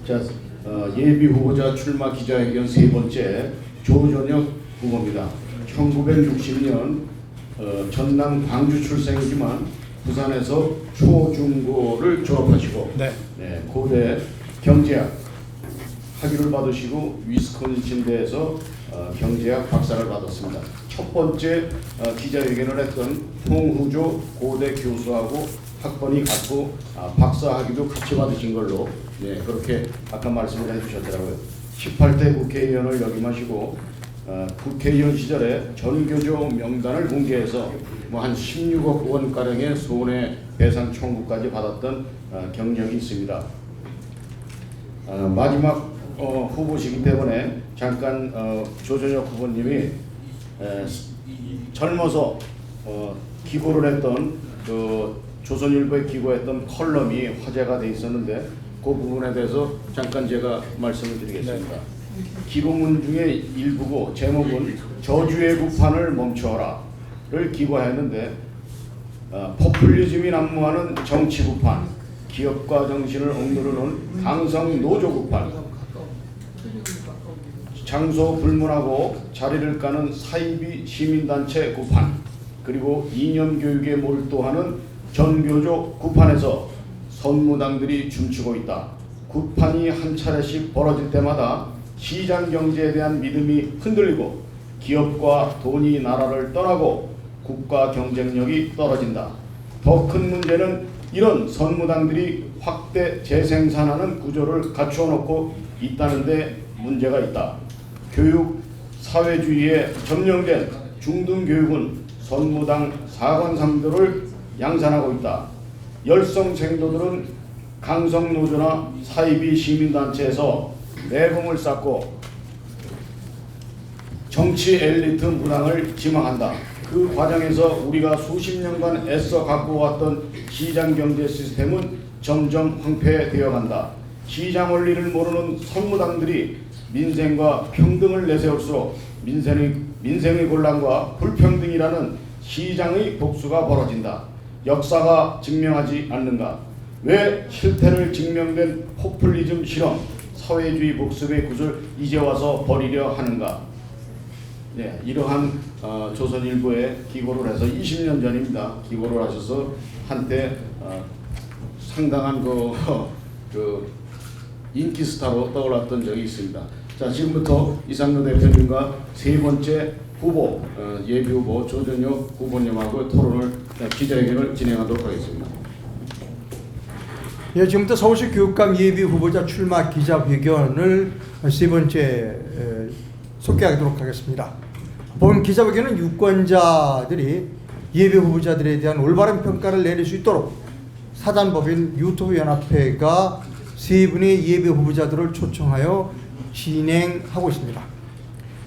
자, 예비 후보자 출마 기자회견 세 번째 조전혁 후보입니다. 1960년 전남 광주 출생이지만 부산에서 초중고를 졸업하시고 고대 경제학 학위를 받으시고 위스콘신대에서 경제학 박사를 받았습니다. 첫 번째 기자회견을 했던 홍후조 고대 교수하고 학번이 같고 박사 학위도 같이 받으신 걸로 그렇게 아까 말씀을 해주셨더라고요. 18대 국회의원을 역임하시고 국회의원 시절에 전교조 명단을 공개해서 한 16억 원가량의 손해배상 청구까지 받았던 경력이 있습니다. 마지막 후보시기 때문에 잠깐 조전혁 후보님이 젊어서 기고를 했던 조선일보에 기고했던 컬럼이 화제가 돼 있었는데 그 부분에 대해서 잠깐 제가 말씀을 드리겠습니다. 기고문 중에 일부고 제목은 저주의 구판을 멈춰라를 기고했는데 포퓰리즘이 난무하는 정치 구판, 기업가 정신을 억누르는 강성 노조 구판, 장소 불문하고 자리를 까는 사이비 시민단체 구판, 그리고 이념 교육에 몰두하는 전교조 구판에서 선무당들이 춤추고 있다. 구판이 한 차례씩 벌어질 때마다 시장 경제에 대한 믿음이 흔들리고 기업과 돈이 나라를 떠나고 국가 경쟁력이 떨어진다. 더 큰 문제는 이런 선무당들이 확대 재생산하는 구조를 갖추어 놓고 있다는 데 문제가 있다. 교육 사회주의에 점령된 중등교육은 선무당 사관상도를 양산하고 있다. 열성생도들은 강성노조나 사이비 시민단체에서 내공을 쌓고 정치 엘리트 무당을 지망한다. 그 과정에서 우리가 수십 년간 애써 갖고 왔던 시장경제 시스템은 점점 황폐되어 간다. 시장 원리를 모르는 선무당들이 민생과 평등을 내세울수록 민생의 곤란과 불평등이라는 시장의 복수가 벌어진다. 역사가 증명하지 않는가? 왜 실태를 증명된 포퓰리즘 실험, 사회주의 복습의 굿을 이제 와서 버리려 하는가? 이러한 조선일보에 기고를 해서 20년 전입니다. 기고를 하셔서 한때 상당한 그 인기 스타로 떠올랐던 적이 있습니다. 자, 지금부터 이상로 대표님과 세 번째 후보 예비 후보 조전혁 후보님하고 토론을 기자회견을 진행하도록 하겠습니다. 지금부터 서울시 교육감 예비 후보자 출마 기자회견을 세 번째 소개하도록 하겠습니다. 본 기자회견은 유권자들이 예비 후보자들에 대한 올바른 평가를 내릴 수 있도록 사단법인 유튜브 연합회가 세 분의 예비 후보자들을 초청하여 진행하고 있습니다.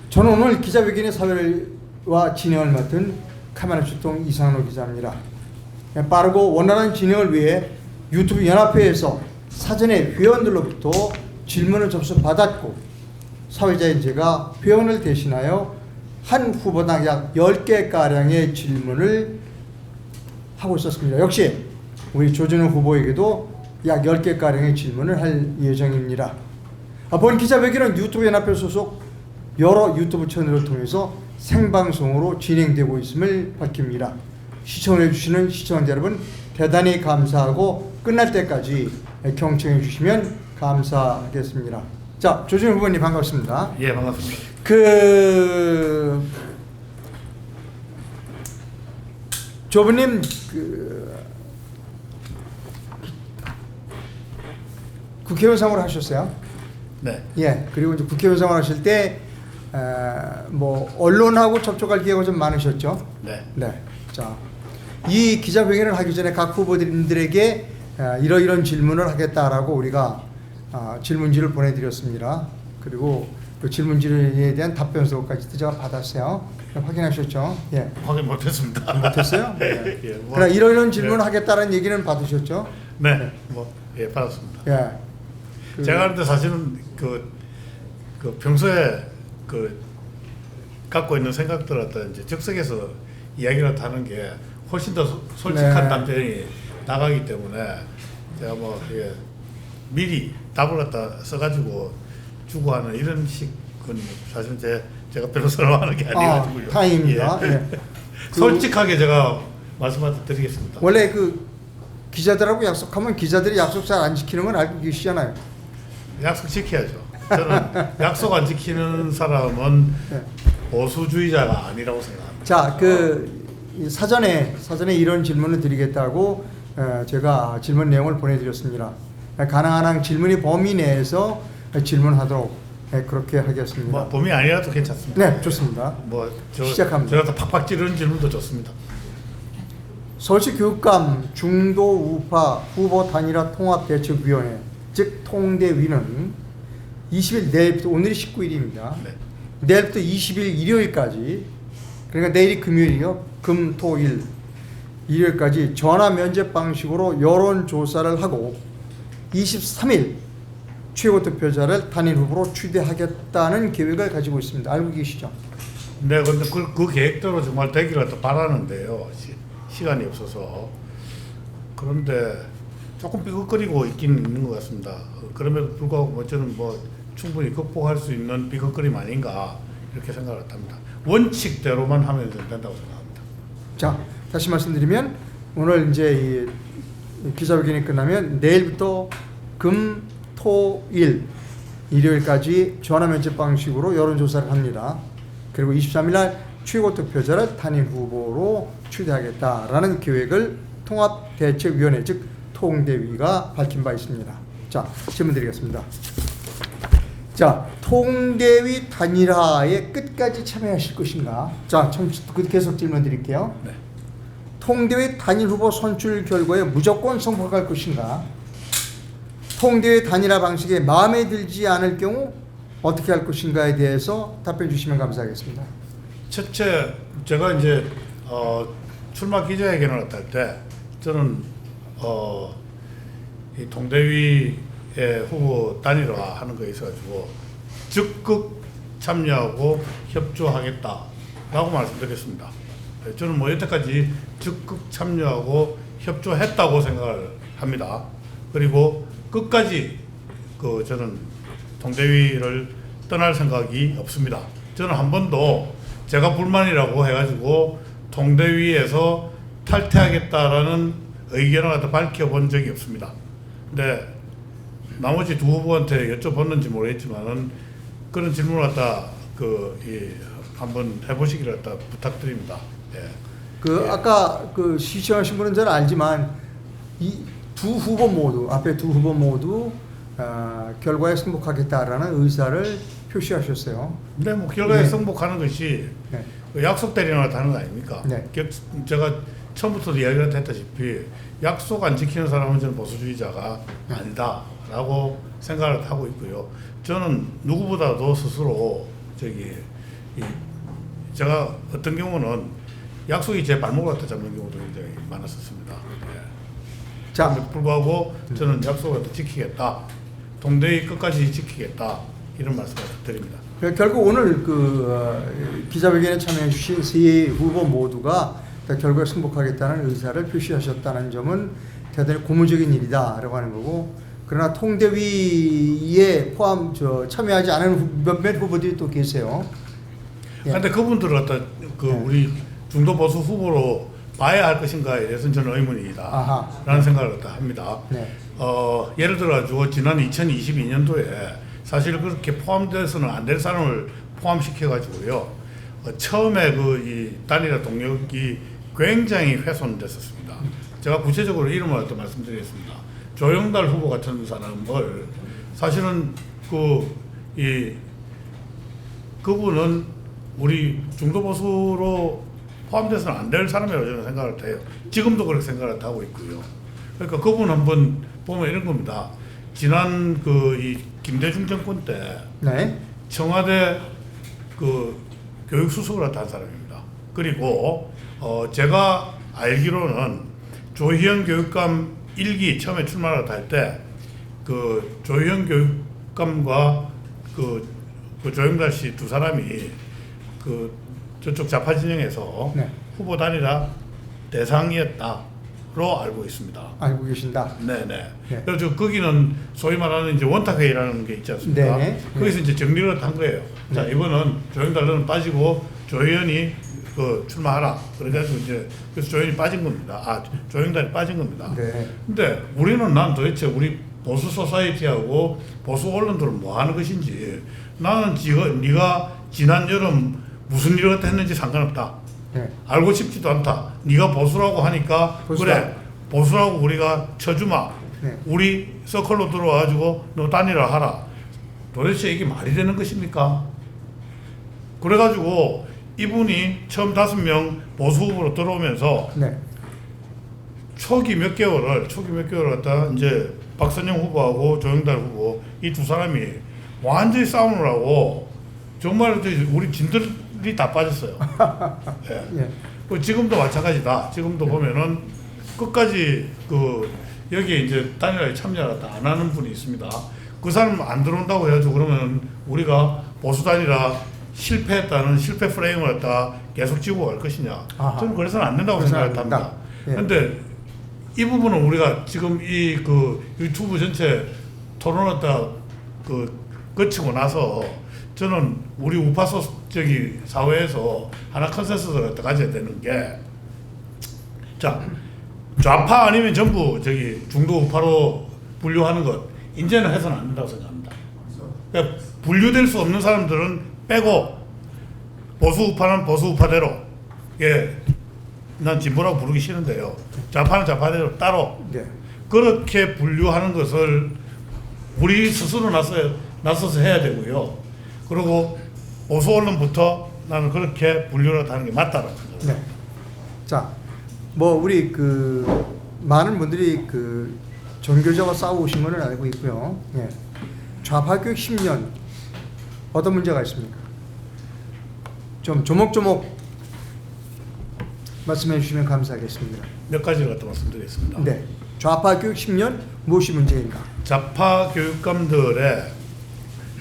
저는 오늘 기자회견의 사회와 진행을 맡은 카메라 출동 이상로 기자입니다. 빠르고 원활한 진행을 위해 유튜브 연합회에서 사전에 회원들로부터 질문을 접수받았고 사회자인 제가 회원을 대신하여 한 후보당 약 10개가량의 질문을 하고 있었습니다. 역시 우리 조전혁 후보에게도 약 10개가량의 질문을 할 예정입니다. 본 기자회견은 유튜브 연합회 소속 여러 유튜브 채널을 통해서 생방송으로 진행되고 있음을 밝힙니다. 시청해 주시는 시청자 여러분 대단히 감사하고 끝날 때까지 경청해 주시면 감사하겠습니다. 자, 조전혁 후보님 반갑습니다. 예, 반갑습니다. 조부님 국회의원 생활을 하셨어요? 네. 예. 그리고 이제 국회의원 생활 하실 때 뭐 언론하고 접촉할 기회가 좀 많으셨죠? 네. 네. 자, 이 기자회견을 하기 전에 각 후보들에게 이러이런 질문을 하겠다라고 우리가 질문지를 보내드렸습니다. 그리고 그 질문지에 대한 답변서까지도 제가 받았어요. 확인하셨죠? 예. 확인 못했습니다. 못했어요? 네. 예. 뭐, 그러나 이러이런 질문을 하겠다는 얘기는 받으셨죠? 네. 받았습니다. 예. 제가 근데 사실은 그 평소에 갖고 있는 생각들 어떤 이제 즉석에서 이야기를 하는 게 훨씬 더 솔직한 네. 답변이 나가기 때문에 제가 미리 답을 갖다 써가지고 주고 하는 이런 식은 사실 제가 별로 선호하는 게 아니가지고요. 다행입니다. 예. 예. 솔직하게 제가 말씀드리겠습니다. 원래 그 기자들하고 약속하면 기자들이 약속 잘 안 지키는 건 알고 계시잖아요. 약속 지켜야죠. 저는 약속 안 지키는 사람은 네. 보수주의자가 아니라고 생각합니다. 자, 이 사전에 이런 질문을 드리겠다고 제가 질문 내용을 보내드렸습니다. 가능한 한 질문이 범위 내에서 질문하도록 그렇게 하겠습니다. 뭐 범위 아니라도 괜찮습니다. 네, 좋습니다. 시작합니다. 제가 또 팍팍 찌르는 질문도 좋습니다. 서울시 교육감 중도 우파 후보 단일화 통합대책위원회 즉 통대위는 20일 내일부터 오늘이 19일입니다. 네. 내일부터 20일 일요일까지 그러니까 내일이 금요일이요. 금, 토, 일 일요일까지 전화 면접 방식으로 여론조사를 하고 23일 최고 득표자를 단일 후보로 추대하겠다는 계획을 가지고 있습니다. 알고 계시죠? 네, 근데 그 계획대로 정말 되기를 또 바라는데요. 시간이 없어서. 그런데 조금 삐걱거리고 있긴 있는 것 같습니다. 그럼에도 불구하고 저는 충분히 극복할 수 있는 삐걱거림 아닌가 이렇게 생각을 합니다. 원칙대로만 하면 된다고 생각합니다. 자, 다시 말씀드리면 오늘 이제 이 기자회견이 끝나면 내일부터 금, 토, 일 일요일까지 전화 면접 방식으로 여론조사를 합니다. 그리고 23일 날 최고 득표자를 단일 후보로 추대하겠다라는 계획을 통합대책위원회 즉 통대위가 밝힌 바 있습니다. 자, 질문 드리겠습니다. 자, 통대위 단일화에 끝까지 참여하실 것인가? 자, 계속 질문 드릴게요. 네. 통대위 단일 후보 선출 결과에 무조건 성공할 것인가? 통대위 단일화 방식에 마음에 들지 않을 경우 어떻게 할 것인가에 대해서 답변 주시면 감사하겠습니다. 첫째, 제가 이제 출마 기자회견을 할 때 저는 이 통대위의 후보 단일화하는 거에 있어가지고 적극 참여하고 협조하겠다라고 말씀드렸습니다. 저는 여태까지 적극 참여하고 협조했다고 생각을 합니다. 그리고 끝까지 저는 통대위를 떠날 생각이 없습니다. 저는 한 번도 제가 불만이라고 해가지고 통대위에서 탈퇴하겠다라는 의견을 갖다 밝혀본 적이 없습니다. 근데 나머지 두 후보한테 여쭤봤는지 모르겠지만은 그런 질문을 갖다 한번 해보시기를 갖다 부탁드립니다. 예. 아까 시청하신 분은 잘 알지만 이 두 후보 모두 앞에 두 후보 모두 결과에 승복하겠다라는 의사를 표시하셨어요. 근데 결과에 네. 승복하는 것이 네. 약속대리나 다는 거 아닙니까? 네. 제가 처음부터 이야기를 했다시피 약속 안 지키는 사람은 저는 보수주의자가 아니다라고 생각을 하고 있고요. 저는 누구보다도 스스로 제가 어떤 경우는 약속이 제 발목을 갖다 잡는 경우도 굉장히 많았었습니다. 예. 자, 불구하고 저는 약속을 지키겠다. 동대위 끝까지 지키겠다. 이런 말씀을 드립니다. 결국 오늘 기자회견에 참여해 주신 세 후보 모두가 결과에 승복하겠다는 의사를 표시하셨다는 점은 대단히 고무적인 일이다라고 하는 거고, 그러나 통대위에 참여하지 않은 몇몇 후보들이 또 계세요. 그런데 예. 그분들을 갖다 우리 중도 보수 후보로 봐야 할 것인가에 대해서는 저는 의문이다라는 생각을 갖다 합니다. 네. 예를 들어 지난 2022년도에 사실 그렇게 포함돼서는 안 될 사람을 포함시켜 가지고요. 처음에 이 단일화 동력이 굉장히 훼손됐었습니다. 제가 구체적으로 이름을 또 말씀드리겠습니다. 조영달 후보 같은 사람을 사실은 그분은 우리 중도 보수로 포함돼서는 안 될 사람이라고 저는 생각을 해요. 지금도 그렇게 생각을 하고 있고요. 그러니까 그분 한번 보면 이런 겁니다. 지난 이 김대중 정권 때 네. 청와대 교육수석을 한 사람입니다. 그리고 제가 알기로는 조희연 교육감 1기 처음에 출마를 할 때 조희연 교육감과 조영달 씨 두 사람이 저쪽 좌파 진영에서 네. 후보 단일화 대상이었다. 알고 있습니다. 알고 계신다. 네네. 네. 그래서 거기는 소위 말하는 이제 원탁회의라는 게 있지 않습니까? 네네. 거기서 이제 정리를 한 거예요. 자, 네. 이번은 조영달러는 빠지고 조혜연이 그 출마하라. 그래가지고 이제 그래서 조혜연이 빠진 겁니다. 아, 조영달이 빠진 겁니다. 네. 근데 우리는 난 도대체 우리 보수 소사이티하고 보수 언론들은 뭐 하는 것인지 나는 네가 지난 여름 무슨 일을 했는지 상관없다. 네. 알고 싶지도 않다. 네가 보수라고 하니까 보수다. 그래 보수라고 우리가 쳐주마. 네. 우리 서클로 들어와가지고 너 단일화 하라. 도대체 이게 말이 되는 것입니까? 그래가지고 이분이 처음 5명 보수 후보로 들어오면서 네. 초기 몇 개월을 갖다 이제 박선영 후보하고 조영달 후보 이 두 사람이 완전히 싸우느고 정말 우리 진들이 다 빠졌어요. 예. 예. 그 지금도 마찬가지다. 지금도 보면은 끝까지 그 여기에 이제 단일화에 참여를 안 하는 분이 있습니다. 그 사람 안 들어온다고 해가지고 그러면 우리가 보수 단일화 실패했다는 실패 프레임을 갖다 계속 지고 갈 것이냐? 아하. 저는 그래서는 안 된다고 그래서는 생각합니다. 안 된다. 예. 근데 이 부분은 우리가 지금 이 그 유튜브 전체 토론을 다 그 거치고 나서 저는 우리 우파소 사회에서 하나 컨센서스를 갖다 가져야 되는 게 자 좌파 아니면 전부 중도 우파로 분류하는 것 이제는 해서는 안 된다고 생각합니다. 그러니까 분류될 수 없는 사람들은 빼고 보수 우파는 보수 우파대로 난 진보라고 부르기 싫은데요. 좌파는 좌파대로 따로 네. 그렇게 분류하는 것을 우리 스스로 나서서 해야 되고요. 그리고 보수 언론부터 나는 그렇게 분류를 하는 게 맞다라고 생각합니다. 네. 자, 뭐 우리 그 많은 분들이 그 전교조와 싸우신 거는 알고 있고요. 예. 좌파 교육 10년 어떤 문제가 있습니까? 좀 조목조목 말씀해 주시면 감사하겠습니다. 몇 가지를 갖다 말씀드리겠습니다. 네. 좌파 교육 10년 무엇이 문제인가? 좌파 교육감들의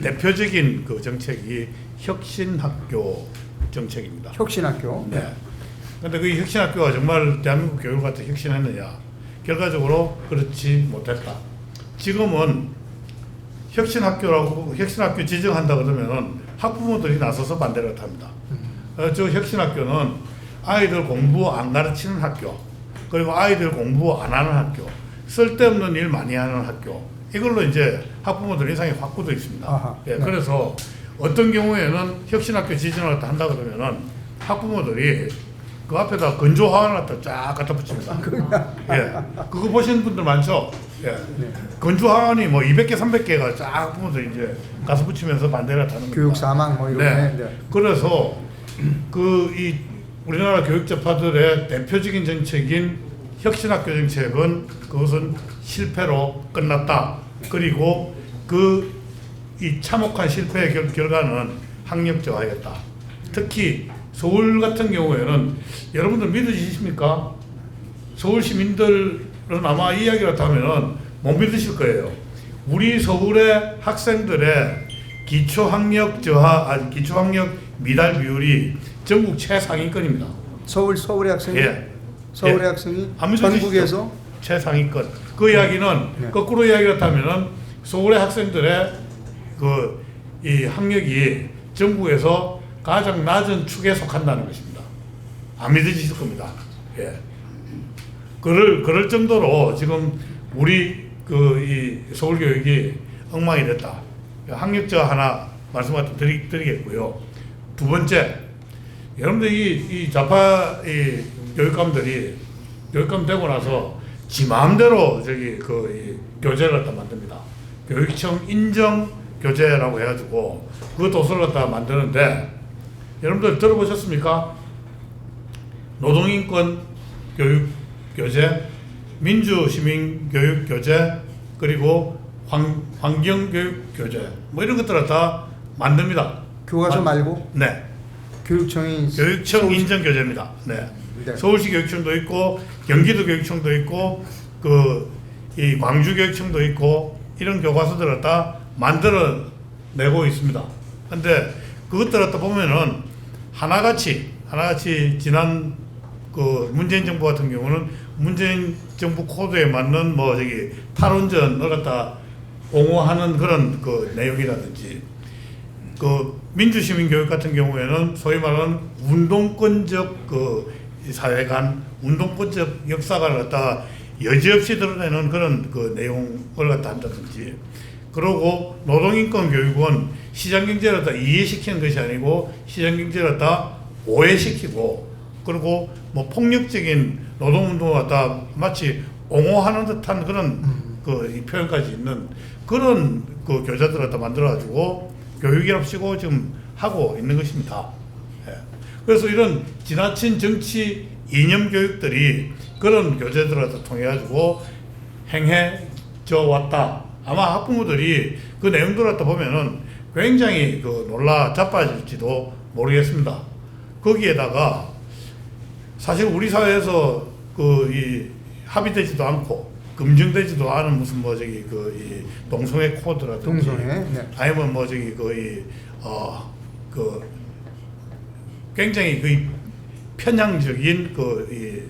대표적인 그 정책이 혁신학교 정책입니다. 혁신학교. 네. 근데 그 혁신학교가 정말 대한민국 교육을 갖다 혁신했느냐? 결과적으로 그렇지 못했다. 지금은 혁신학교 지정한다 그러면은 학부모들이 나서서 반대를 합니다. 저 혁신학교는 아이들 공부 안 가르치는 학교, 그리고 아이들 공부 안 하는 학교, 쓸데없는 일 많이 하는 학교, 이걸로 이제 학부모들 인상이 확 굳어 있습니다. 아하, 예, 네. 그래서 어떤 경우에는 혁신학교 지정을 한다 그러면은 학부모들이 그 앞에다 건조 화환을 쫙 갖다 붙입니다. 예, 그거 보시는 분들 많죠. 예, 네. 건조 화환이 뭐 200개, 300개가 쫙 학부모들이 이제 가서 붙이면서 반대를 하는 겁니다. 교육 사망 뭐 이런 네. 거. 네. 그래서 이 우리나라 교육자파들의 대표적인 정책인 혁신학교 정책은 그것은 실패로 끝났다. 그리고 이 참혹한 실패의 결과는 학력 저하였다. 특히 서울 같은 경우에는 여러분들 믿으시십니까? 서울 시민들은 아마 이 이야기를 하면은 못 믿으실 거예요. 우리 서울의 학생들의 기초학력 미달 비율이 전국 최상위권입니다. 서울의 학생이 예. 서울의 예. 학생이 안 믿으시죠? 전국에서 최상위권. 그 이야기는 네. 거꾸로 이야기를 하면은 서울의 학생들의 이 학력이 전국에서 가장 낮은 축에 속한다는 것입니다. 안 믿으실 겁니다. 예. 그럴 정도로 지금 우리 이 서울 교육이 엉망이 됐다. 학력저 하나 말씀 드리겠고요. 두 번째, 여러분들 이 좌파 교육감 되고 나서 지 마음대로 이 교재를 갖다 만듭니다. 교육청 인정 교재라고 해가지고 그 도서를 갖다 만드는데 여러분들 들어보셨습니까? 노동인권 교육 교재, 민주시민 교육 교재, 그리고 환경 교육 교재 뭐 이런 것들을 다 만듭니다. 교과서 말고 네. 교육청 인정 교재입니다. 네. 네. 서울시 교육청도 있고 경기도 교육청도 있고 이 광주 교육청도 있고 이런 교과서들을 다 만들어내고 있습니다. 근데 그것들을 또 보면은 하나같이 지난 그 문재인 정부 같은 경우는 문재인 정부 코드에 맞는 뭐 저기 탈원전을 갖다 옹호하는 그런 그 내용이라든지 그 민주시민교육 같은 경우에는 소위 말하는 운동권적 그 사회 간 운동권적 역사관을 갖다가 여지없이 드러내는 그런 그 내용을 갖다 한다든지 그러고 노동인권 교육은 시장경제를 갖다 이해시키는 것이 아니고 시장경제를 갖다 오해시키고 그리고 뭐 폭력적인 노동운동을 갖다 마치 옹호하는 듯한 그런 그 이 표현까지 있는 그런 그 교재들을 갖다 만들어가지고 교육이랍시고 지금 하고 있는 것입니다. 예. 그래서 이런 지나친 정치 이념 교육들이 그런 교재들을 갖다 통해가지고 행해져 왔다. 아마 학부모들이 그 내용들을 갖다 보면은 굉장히 그 놀라 자빠질지도 모르겠습니다. 거기에다가 사실 우리 사회에서 그 이 합의되지도 않고 검증되지도 않은 무슨 뭐 저기 그 이 동성애 코드라든지 동성애, 네. 아니면 뭐 저기 그 그 굉장히 그 편향적인 그 이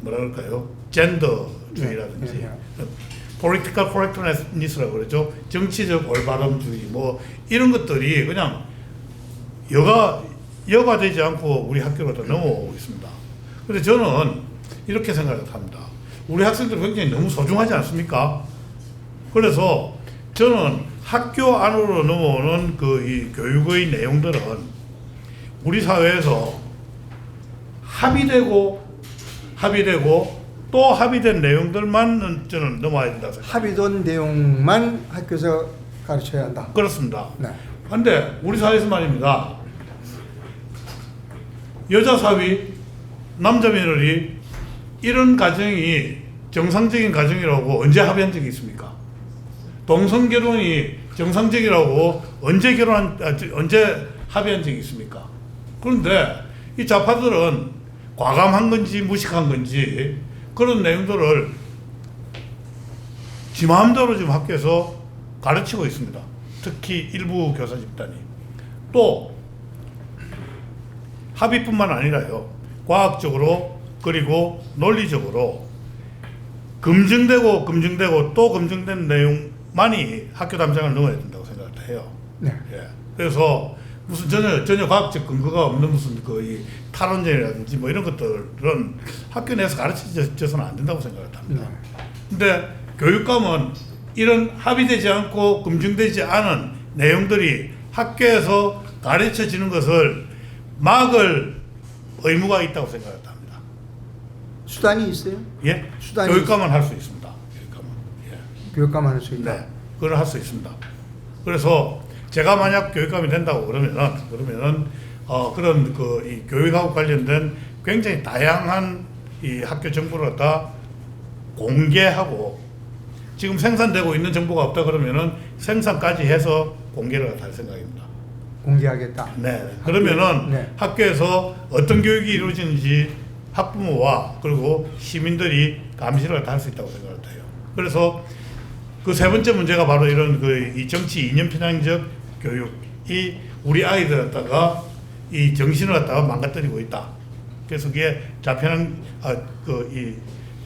뭐라 그럴까요? 젠더주의라든지 네, 네, political correctness라고 그러죠. 정치적 올바름주의 뭐 이런 것들이 그냥 여가 되지 않고 우리 학교로 다 넘어오고 있습니다. 그래서 저는 이렇게 생각을 합니다. 우리 학생들 굉장히 너무 소중하지 않습니까? 그래서 저는 학교 안으로 넘어오는 그 이 교육의 내용들은 우리 사회에서 합의되고 또 합의된 내용들만 저는 넘어야 된다 생각합니다. 합의된 내용만 학교에서 가르쳐야 한다. 그렇습니다. 네. 근데 우리 사회에서 말입니다. 여자 사위, 남자 며느리 이런 가정이 정상적인 가정이라고 언제 합의한 적이 있습니까? 동성 결혼이 정상적이라고 언제 합의한 적이 있습니까? 그런데 이 좌파들은 과감한 건지 무식한 건지 그런 내용들을 지 마음대로 지금 학교에서 가르치고 있습니다. 특히 일부 교사 집단이. 또 합의뿐만 아니라요. 과학적으로 그리고 논리적으로 검증되고 또 검증된 내용만이 학교 담장을 넘어야 된다고 생각을 해요. 네. 예. 그래서 무슨 전혀 과학적 근거가 없는 무슨 그 이 탈원전이라든지 뭐 이런 것들은 학교 내에서 가르쳐져서는 안 된다고 생각을 합니다. 근데 교육감은 이런 합의되지 않고 검증되지 않은 내용들이 학교에서 가르쳐지는 것을 막을 의무가 있다고 생각을 합니다. 수단이 있어요? 예? 수단이 교육감은 할 수 있습니다. 교육감만 할 수 있다. 네, 그걸 할 수 있습니다. 그래서 제가 만약 교육감이 된다고 그러면은 그런 그 이 교육하고 관련된 굉장히 다양한 이 학교 정보를 다 공개하고 지금 생산되고 있는 정보가 없다 그러면은 생산까지 해서 공개를 할 생각입니다. 공개하겠다. 네. 그러면은 네. 학교에서 어떤 교육이 이루어지는지 학부모와 그리고 시민들이 감시를 할 수 있다고 생각을 해요. 그래서 그 세 번째 문제가 바로 이런 그 이 정치 이념 편향적 교육이 우리 아이들 갖다가 이 정신을 갖다가 망가뜨리고 있다. 그래서 그게 이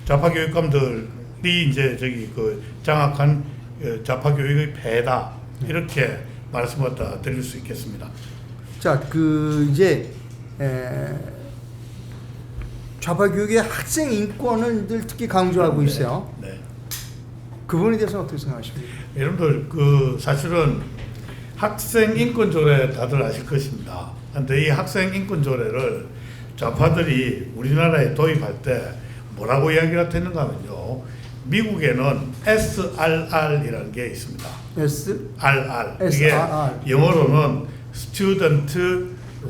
좌파 교육감들이 이제 저기 그 장악한 좌파 교육의 폐해다. 이렇게 말씀을 갖다 드릴 수 있겠습니다. 자, 그 이제 좌파 교육의 학생 인권을 늘 특히 강조하고 있어요. 네. 그 부분에 대해서는 어떻게 생각하십니까? 여러분들 그 사실은 학생 인권 조례 다들 아실 것입니다. 그런데 이 학생 인권 조례를 좌파들이 우리나라에 도입할 때 뭐라고 이야기를 했는가 하면요. 미국에는 SRR이라는 게 있습니다. SRR. 이게 영어로는 Student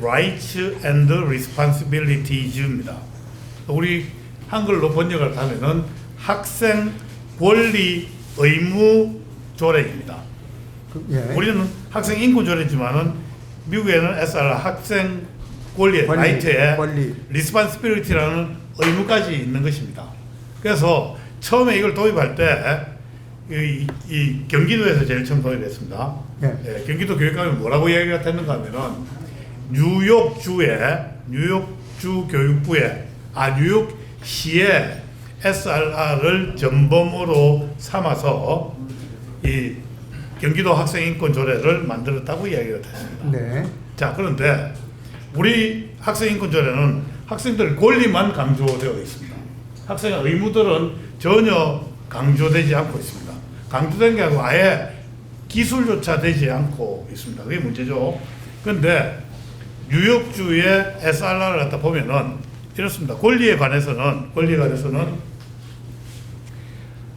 Rights and Responsibilities입니다. 우리 한글로 번역을 하면은 학생 권리 의무 조례입니다. 예. 우리는 학생 인권 조례지만은 미국에는 SRR 학생 권리에 라이트에 리스폰시빌리티라는 의무까지 있는 것입니다. 그래서 처음에 이걸 도입할 때 이 경기도에서 제일 처음 도입했습니다. 네. 예, 경기도 교육감이 뭐라고 이야기가 했는가 하면은 뉴욕주 교육부에 뉴욕시의 SRR을 전범으로 삼아서 이 경기도 학생인권조례를 만들었다고 이야기가 됐습니다. 네. 자, 그런데 우리 학생인권조례는 학생들 권리만 강조되어 있습니다. 학생의 의무들은 전혀 강조되지 않고 있습니다. 강조된 게 아니고 아예 기술조차 되지 않고 있습니다. 그게 문제죠. 그런데 뉴욕주의 SRR을 갖다 보면은 이렇습니다. 권리에 관해서는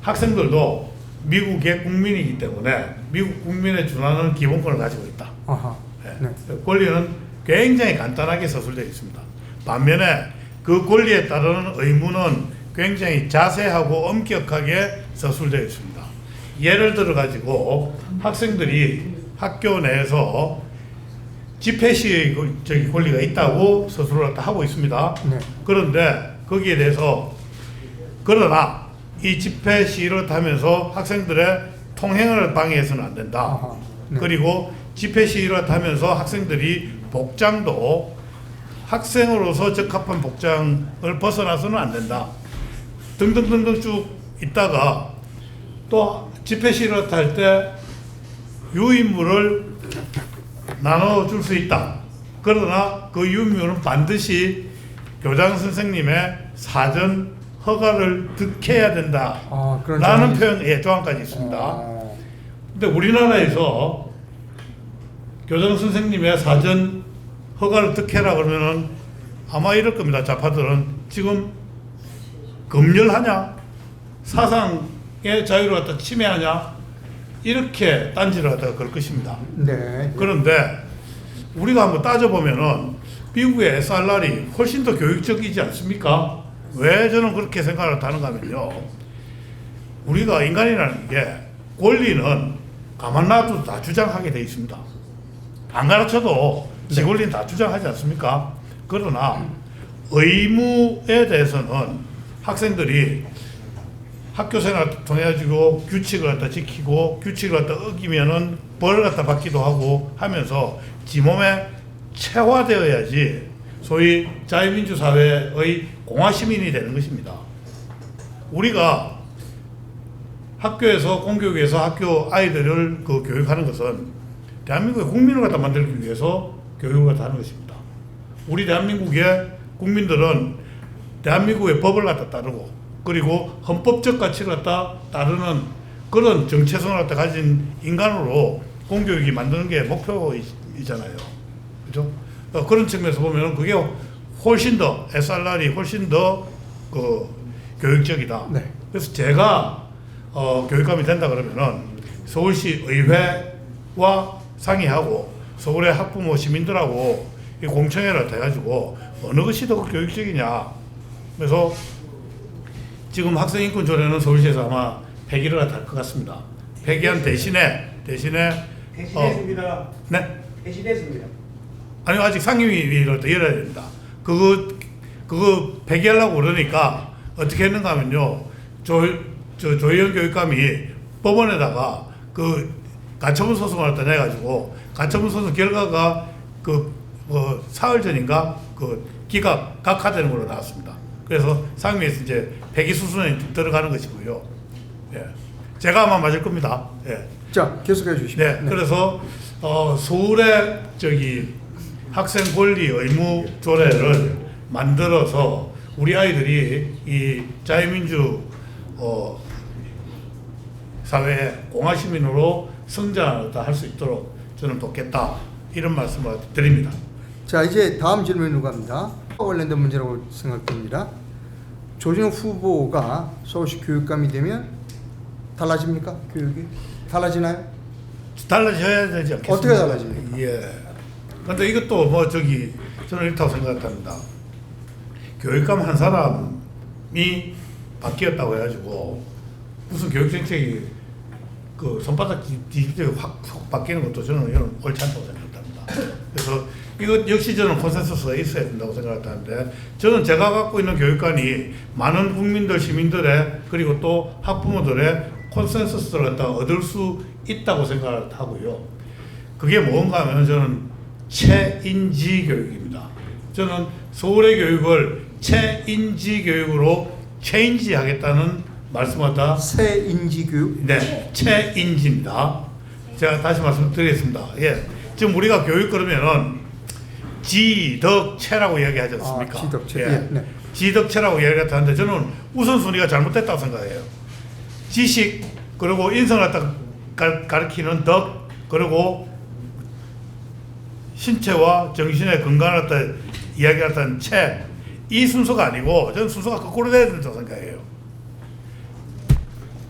학생들도 미국의 국민이기 때문에 미국 국민에 준하는 기본권을 가지고 있다. 아하. 네. 권리는 굉장히 간단하게 서술되어 있습니다. 반면에 그 권리에 따르는 의무는 굉장히 자세하고 엄격하게 서술되어 있습니다. 예를 들어 가지고 학생들이 학교 내에서 집회 시의 권리가 있다고 서술을 하고 있습니다. 네. 그런데 거기에 대해서 그러나 이 집회 시위를 하면서 학생들의 통행을 방해해서는 안 된다. 아하. 네. 그리고 집회 시위를 하면서 학생들이 복장도 학생으로서 적합한 복장을 벗어나서는 안 된다. 등등등등 쭉 있다가 또 집회 시위를 할 때 유인물을 나눠줄 수 있다. 그러나 그 유인물은 반드시 교장 선생님의 사전 허가를 득해야 된다. 그런 라는 조항이 조항까지 있습니다. 근데 우리나라에서 교장 선생님의 사전 허가를 득해라 그러면은 아마 이럴 겁니다. 좌파들은 지금 검열하냐? 사상의 자유를 갖다 침해하냐? 이렇게 딴지를 갖다가 걸 것입니다. 네. 그런데 우리가 한번 따져보면은 미국의 SRR이 훨씬 더 교육적이지 않습니까? 왜 저는 그렇게 생각을 하는가 하면요. 우리가 인간이라는 게 권리는 가만 놔둬도 다 주장하게 돼 있습니다. 안 가르쳐도 지 권리는 다 주장하지 않습니까? 그러나 의무에 대해서는 학생들이 학교 생활을 통해 가지고 규칙을 갖다 지키고 규칙을 갖다 어기면은 벌을 갖다 받기도 하고 하면서 지 몸에 체화되어야지 소위 자유민주 사회의 공화 시민이 되는 것입니다. 우리가 학교에서 공교육에서 학교 아이들을 그 교육하는 것은 대한민국의 국민을 갖다 만들기 위해서 교육을 갖다 하는 것입니다. 우리 대한민국의 국민들은 대한민국의 법을 갖다 따르고 그리고 헌법적 가치를 갖다 따르는 그런 정체성을 갖다 가진 인간으로 공교육이 만드는 게 목표이잖아요. 그죠? 그런 측면에서 보면 그게 훨씬 더 SRR이 훨씬 더 교육적이다. 네. 그래서 제가 교육감이 된다 그러면은 서울시 의회와 상의하고 서울의 학부모 시민들하고 이 공청회를 해가지고 어느 것이 더 교육적이냐. 그래서 지금 학생인권조례는 서울시에서 아마 폐기를 할 것 같습니다. 폐기한 대신에 대신했습니다. 네? 대신했습니다. 아니 아직 상임위를 더 열어야 됩니다. 그거 폐기하려고 그러니까 어떻게 했는가 하면요. 조희연 교육감이 법원에다가 그 가처분 소송을 갖다 내가지고 가처분 소송 결과가 사흘 전인가 각하되는 걸로 나왔습니다. 그래서 상임위에서 이제 폐기 수순에 들어가는 것이고요. 예. 제가 아마 맞을 겁니다. 예. 자, 계속해 주십시오. 네, 그래서 서울의 학생 권리 의무 조례를 만들어서 우리 아이들이 이 자유민주 사회의 공화 시민으로 성장할 수 있도록 저는 돕겠다 이런 말씀을 드립니다. 자, 이제 다음 질문으로 갑니다. 관련된 문제라고 생각됩니다. 조진웅 후보가 서울시 교육감이 되면 달라집니까? 교육이? 달라지나요? 달라져야 되지 않겠습니까? 어떻게 달라집니까? 예. 근데 이것도 저는 이렇다고 생각합니다. 교육감 한 사람이 바뀌었다고 해가지고 무슨 교육정책이 손바닥 뒤집게 확 바뀌는 것도 저는 이건 옳지 않다고 생각합니다. 그래서 이것 역시 저는 콘센서스가 있어야 된다고 생각하는데 저는 제가 갖고 있는 교육관이 많은 국민들, 시민들의 그리고 또 학부모들의 콘센서스를 갖다 얻을 수 있다고 생각을 하고요. 그게 뭔가 하면 저는 체인지 교육입니다. 저는 서울의 교육을 체인지 교육으로 체인지 하겠다는 말씀하다. 새 인지 교육. 네, 체인지입니다. 제가 다시 말씀드리겠습니다. 예, 지금 우리가 교육 그러면은 지덕체라고 이야기하지 않습니까? 지덕체. 예. 예, 네. 지덕체라고 이야기하는데 저는 우선순위가 잘못됐다고 생각해요. 지식 그리고 인성을 갖다 가르치는 덕 그리고 신체와 정신의 건강을 갖다 이야기하는 체, 이 순서가 아니고 저는 순서가 거꾸로 돼야 된다고 생각해요.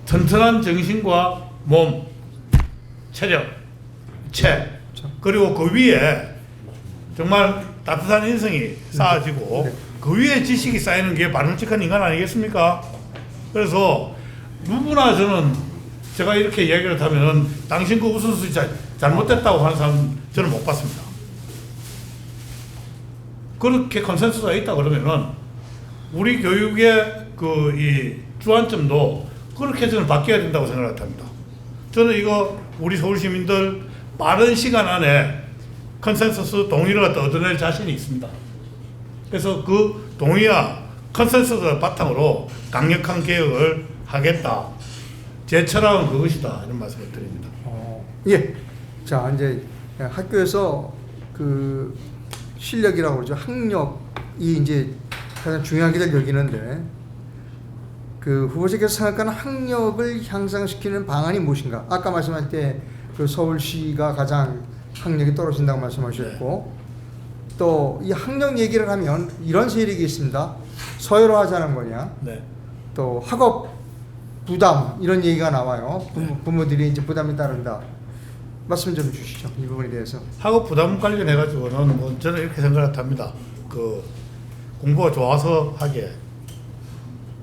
튼튼한 정신과 몸, 체력, 체, 그리고 그 위에 정말 따뜻한 인성이 쌓아지고 네. 그 위에 지식이 쌓이는 게 바람직한 인간 아니겠습니까? 그래서 누구나 저는 제가 이렇게 이야기를 하면 당신 그 우선순위 잘못됐다고 하는 사람 저는 못 봤습니다. 그렇게 컨센서스가 있다 그러면은 우리 교육의 그 이 주안점도 그렇게 저는 바뀌어야 된다고 생각을 합니다. 저는 이거 우리 서울 시민들 빠른 시간 안에 컨센서스 동의를 갖다 얻어낼 자신이 있습니다. 그래서 그 동의와 컨센서스를 바탕으로 강력한 개혁을 하겠다. 제 철학은 그것이다. 이런 말씀을 드립니다. 예. 자, 이제 학교에서 그 실력이라고 그러죠. 학력이 이제 가장 중요하게 여기는데 그 후보자께서 생각하는 학력을 향상시키는 방안이 무엇인가? 아까 말씀할 때 그 서울시가 가장 학력이 떨어진다고 말씀하셨고 또 이 학력 얘기를 하면 이런 세력이 있습니다. 서열화하자는 거냐? 네. 또 학업 부담 이런 얘기가 나와요. 네. 부모들이 이제 부담이 따른다. 말씀 좀 주시죠. 이 부분에 대해서. 학업 부담 관련해 가지고는 뭐 저는 이렇게 생각을 합니다. 그 공부가 좋아서 하게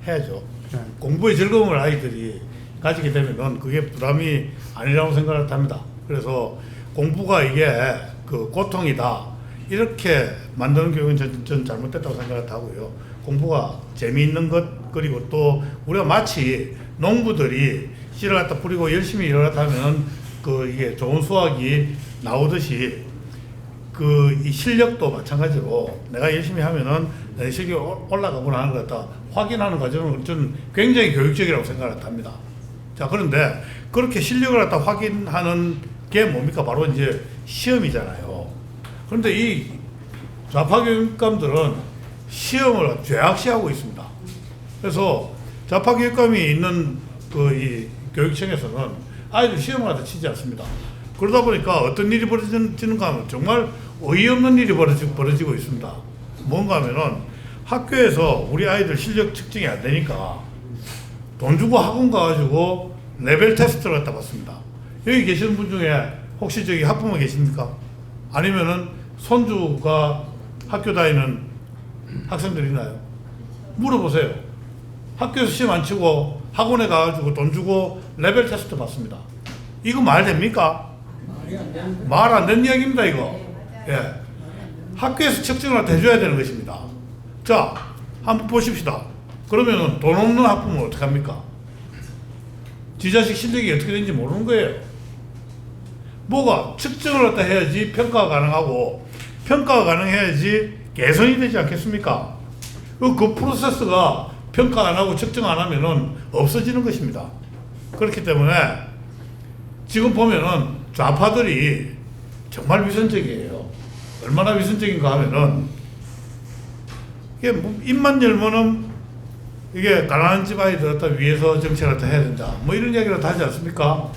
해야죠. 네. 공부의 즐거움을 아이들이 가지게 되면은 그게 부담이 아니라고 생각을 합니다. 그래서 공부가 이게 그 고통이다 이렇게 만드는 교육은 전 잘못됐다고 생각을 하고요. 공부가 재미있는 것 그리고 또 우리가 마치 농부들이 씨를 갖다 뿌리고 열심히 일을 하면 그 이게 좋은 수확이 나오듯이 그 이 실력도 마찬가지로 내가 열심히 하면은 내 실력이 올라가구나 하는 것 같다 확인하는 과정은 저는 굉장히 교육적이라고 생각을 합니다. 자, 그런데 그렇게 실력을 갖다 확인하는 게 뭡니까? 바로 이제 시험이잖아요. 그런데 이 좌파 교육감들은 시험을 죄악시하고 있습니다. 그래서 좌파 교육감이 있는 그 이 교육청에서는 아이들 시험을 갖다 치지 않습니다. 그러다 보니까 어떤 일이 벌어지는가 하면 정말 어이없는 일이 벌어지고 있습니다. 뭔가 하면은 학교에서 우리 아이들 실력 측정이 안 되니까 돈 주고 학원 가가지고 레벨 테스트를 갖다 봤습니다. 여기 계시는 분 중에 혹시 저기 학부모 계십니까? 아니면은 손주가 학교 다니는 학생들 있나요? 물어보세요. 학교에서 시험 안 치고 학원에 가가지고 돈 주고 레벨 테스트 봤습니다. 이거 말 됩니까? 말 안 되는 이야기입니다, 이거. 예. 학교에서 측정을 해줘야 되는 것입니다. 자, 한번 보십시다. 그러면은 돈 없는 학부모는 어떡합니까? 지 자식 실력이 어떻게 되는지 모르는 거예요. 뭐가 측정을 갖다 해야지 평가가 가능하고 평가가 가능해야지 개선이 되지 않겠습니까? 그 프로세스가 평가 안 하고 측정 안 하면은 없어지는 것입니다. 그렇기 때문에 지금 보면은 좌파들이 정말 위선적이에요. 얼마나 위선적인가 하면은 이게 뭐 입만 열면은 이게 가난한 집 아이들 갖다 위에서 정책을 갖다 해야 된다. 뭐 이런 이야기를 다 하지 않습니까?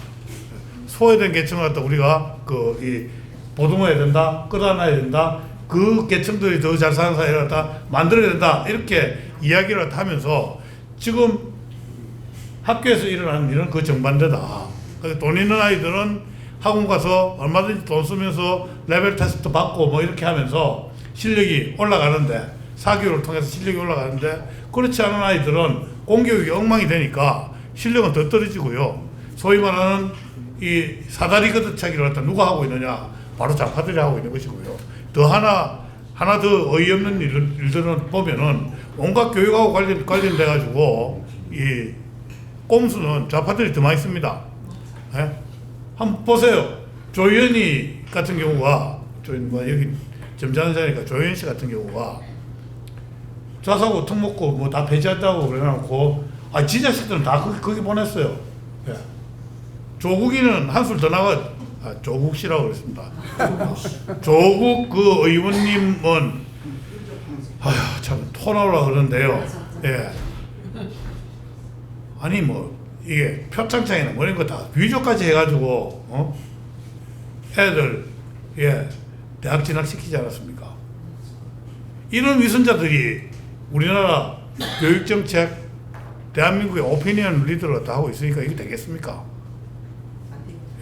소외된 계층을 갖다 우리가 그 이 보듬어야 된다, 끌어안아야 된다. 그 계층들이 더 잘 사는 사회를 갖다 만들어야 된다. 이렇게 이야기를 하면서 지금 학교에서 일어나는 일은 그 정반대다. 돈 있는 아이들은 학원 가서 얼마든지 돈 쓰면서 레벨 테스트 받고 뭐 이렇게 하면서 실력이 올라가는데 4개월을 통해서 실력이 올라가는데 그렇지 않은 아이들은 공교육이 엉망이 되니까 실력은 더 떨어지고요. 소위 말하는 이 사다리 걷어차기를 갖다 누가 하고 있느냐? 바로 좌파들이 하고 있는 것이고요. 더 하나 더 어이없는 일들은 보면은 온갖 교육하고 관련돼 가지고 이 꼼수는 좌파들이 더 많이 씁니다. 예? 한번 보세요. 조현희 같은 경우가 여기 점잖은 자니까 조현 씨 같은 경우가 자사고 특목고 뭐 다 폐지한다고 그래놓고 지 자식들은 다 거기 보냈어요. 예. 조국이는 한술 더 나가 조국 씨라고 그랬습니다. 조국 그 의원님은 아휴 참 토 나오려 그러는데요. 예. 아니 뭐 이게 표창장이나 뭐 이런 거 다 위조까지 해가지고 애들 대학 진학시키지 않았습니까? 이런 위선자들이 우리나라 교육정책 대한민국의 오피니언 리더로 다 하고 있으니까 이게 되겠습니까?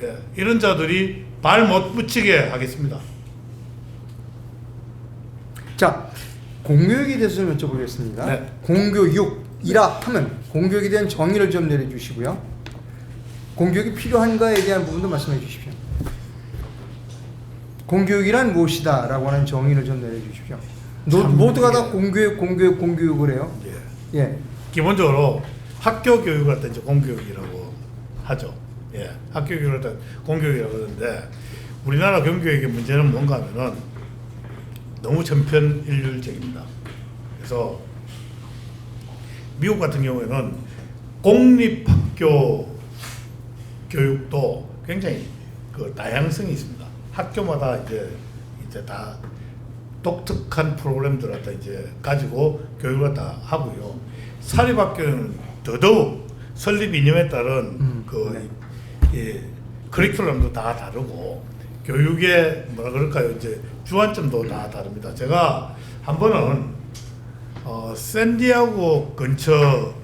예, 이런 자들이 발 못 붙이게 하겠습니다. 자, 공교육에 대해서 좀 여쭤보겠습니다. 네. 공교육이라 하면 공교육에 대한 정의를 좀 내려주시고요. 공교육이 필요한가에 대한 부분도 말씀해 주십시오. 공교육이란 무엇이다 라고 하는 정의를 좀 내려주십시오. 모두가 다 공교육을 해요. 예. 기본적으로 학교 교육을 할 때 이제 공교육이라고 하죠. 예, 학교 교육을 할 때 공교육이라고 하는데 우리나라 공교육의 문제는 뭔가 하면은 너무 천편일률적입니다. 그래서 미국 같은 경우에는 공립학교 교육도 굉장히 그 다양성이 있습니다. 학교마다 이제 다 독특한 프로그램들을 갖다 이제 가지고 교육을 갖다 하고요. 사립학교는 더더욱 설립 이념에 따른 커리큘럼도 다 다르고 교육의 뭐라 그럴까요? 이제 주안점도 다 다릅니다. 제가 한 번은 샌디아고 근처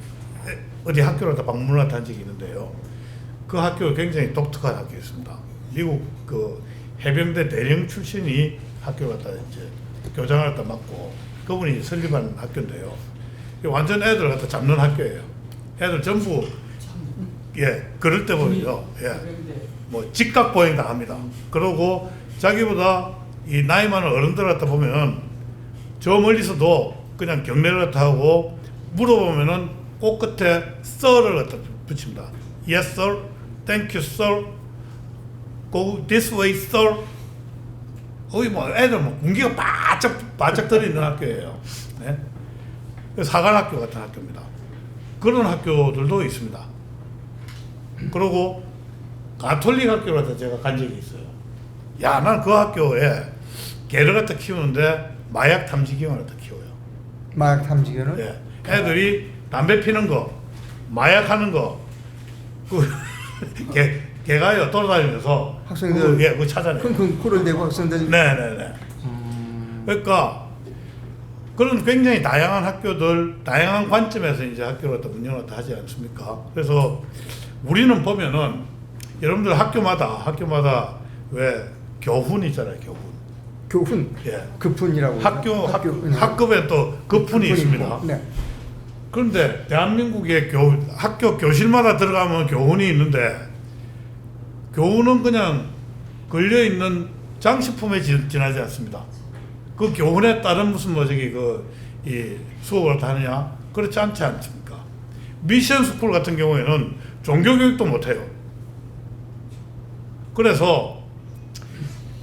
어디 학교를 다 방문을 한 적이 있는데요. 그 학교가 굉장히 독특한 학교였습니다. 미국 그 해병대 대령 출신이 학교 갖다 이제 교장을 갖다 맡고 그분이 설립한 학교인데요. 완전 애들 갖다 잡는 학교예요. 애들 전부 그럴 때 보면요. 뭐 직각 보행 다 합니다. 그러고 자기보다 이 나이 많은 어른들 갖다 보면 저 멀리서도 그냥 경례를 갖다 하고 물어보면은 꼭 끝에 sir를 갖다 붙입니다. Yes sir, thank you sir, go this way sir. 거기 뭐 애들 뭐 군기가 바짝 들어있는 학교예요. 네? 사관학교 같은 학교입니다. 그런 학교들도 있습니다. 그리고 가톨릭 학교라도 제가 간 적이 있어요. 야, 난 그 학교에 개를 갖다 키우는데 마약 탐지견을 갖다 키워요. 마약 탐지견을? 예. 애들이 담배 피는 거, 마약하는 거, 개가요 돌아다니면서 학생들 그거 찾아내요. 큰 코를 대고 학생들. 네네네. 그러니까 그런 굉장히 다양한 학교들, 다양한 관점에서 이제 학교를 운영을 하지 않습니까? 그래서 우리는 보면은 여러분들 학교마다 왜 교훈 있잖아요, 교훈. 교훈. 예. 급훈이라고. 학급에 또 급훈이 있습니다. 네. 그런데 대한민국의 학교 교실마다 들어가면 교훈이 있는데 교훈은 그냥 걸려 있는 장식품에 지나지 않습니다. 그 교훈에 따른 무슨 이 수업을 하느냐 그렇지 않지 않습니까? 미션 스쿨 같은 경우에는 종교 교육도 못 해요. 그래서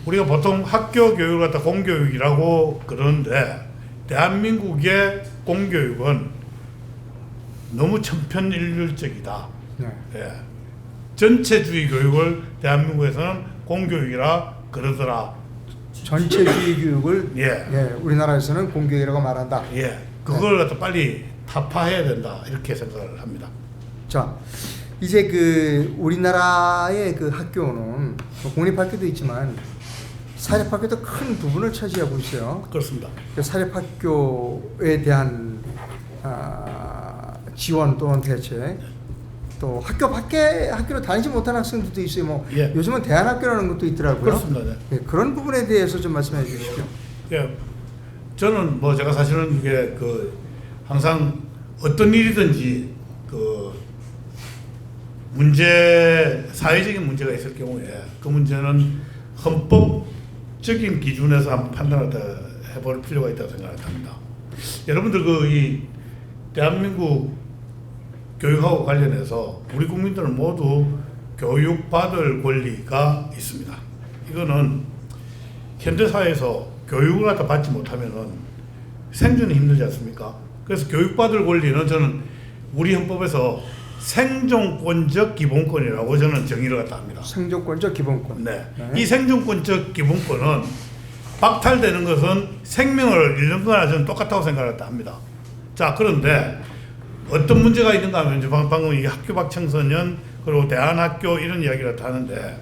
우리가 보통 학교 교육을 갖다 공교육이라고 그러는데 대한민국의 공교육은 너무 천편일률적이다. 네. 예. 전체주의 교육을 대한민국에서는 공교육이라 그러더라. 전체주의 교육을 예. 우리나라에서는 공교육이라고 말한다. 예. 그걸 갖다 빨리 타파해야 된다. 이렇게 생각을 합니다. 자, 이제 그 우리나라의 그 학교는 공립학교도 있지만 사립학교도 큰 부분을 차지하고 있어요. 그렇습니다. 그 사립학교에 대한 지원 또는 대책, 또 학교 밖에 학교를 다니지 못하는 학생들도 있어요. 뭐 예. 요즘은 대안학교라는 것도 있더라고요. 그렇습니다. 네. 예, 그런 부분에 대해서 좀 말씀해 주십시오. 예. 저는 뭐 제가 사실은 이게 항상 어떤 일이든지 사회적인 문제가 있을 경우에 그 문제는 헌법적인 기준에서 한번 판단을 해볼 필요가 있다고 생각합니다. 여러분들 이 대한민국 교육하고 관련해서 우리 국민들은 모두 교육받을 권리가 있습니다. 이거는 현대사회에서 교육을 갖다 받지 못하면은 생존이 힘들지 않습니까? 그래서 교육받을 권리는 저는 우리 헌법에서 생존권적 기본권이라고 저는 정의를 갖다 합니다. 생존권적 기본권. 네. 네. 이 생존권적 기본권은 박탈되는 것은 생명을 잃는 거나 저는 똑같다고 생각을 합니다. 자, 그런데 어떤 문제가 있는가 하면 이제 방금 이 학교 밖 청소년 그리고 대안학교 이런 이야기를 하는데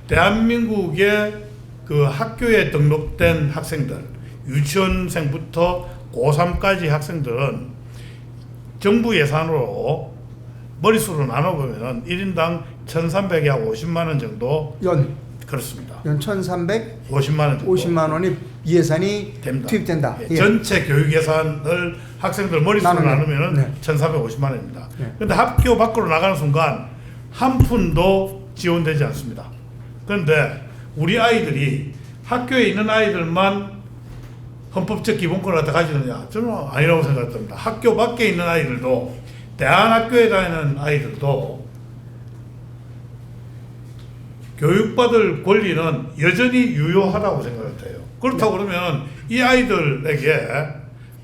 대한민국의 그 학교에 등록된 학생들 유치원생부터 고3까지 학생들은 정부 예산으로 머릿수로 나눠보면 1인당 1,350만 원 정도 연 그렇습니다. 1,350만 50만 원 정도 원이 예산이 됩니다. 투입된다. 예, 예. 전체 교육 예산을 학생들 머릿수로 나누면 네. 1,450만 원입니다. 네. 그런데 학교 밖으로 나가는 순간 한 푼도 지원되지 않습니다. 그런데 우리 아이들이 학교에 있는 아이들만 헌법적 기본권을 갖다 가지느냐? 저는 아니라고 생각합니다. 학교 밖에 있는 아이들도 대안학교에 다니는 아이들도 교육받을 권리는 여전히 유효하다고 생각을 해요. 그렇다고 그러면 이 아이들에게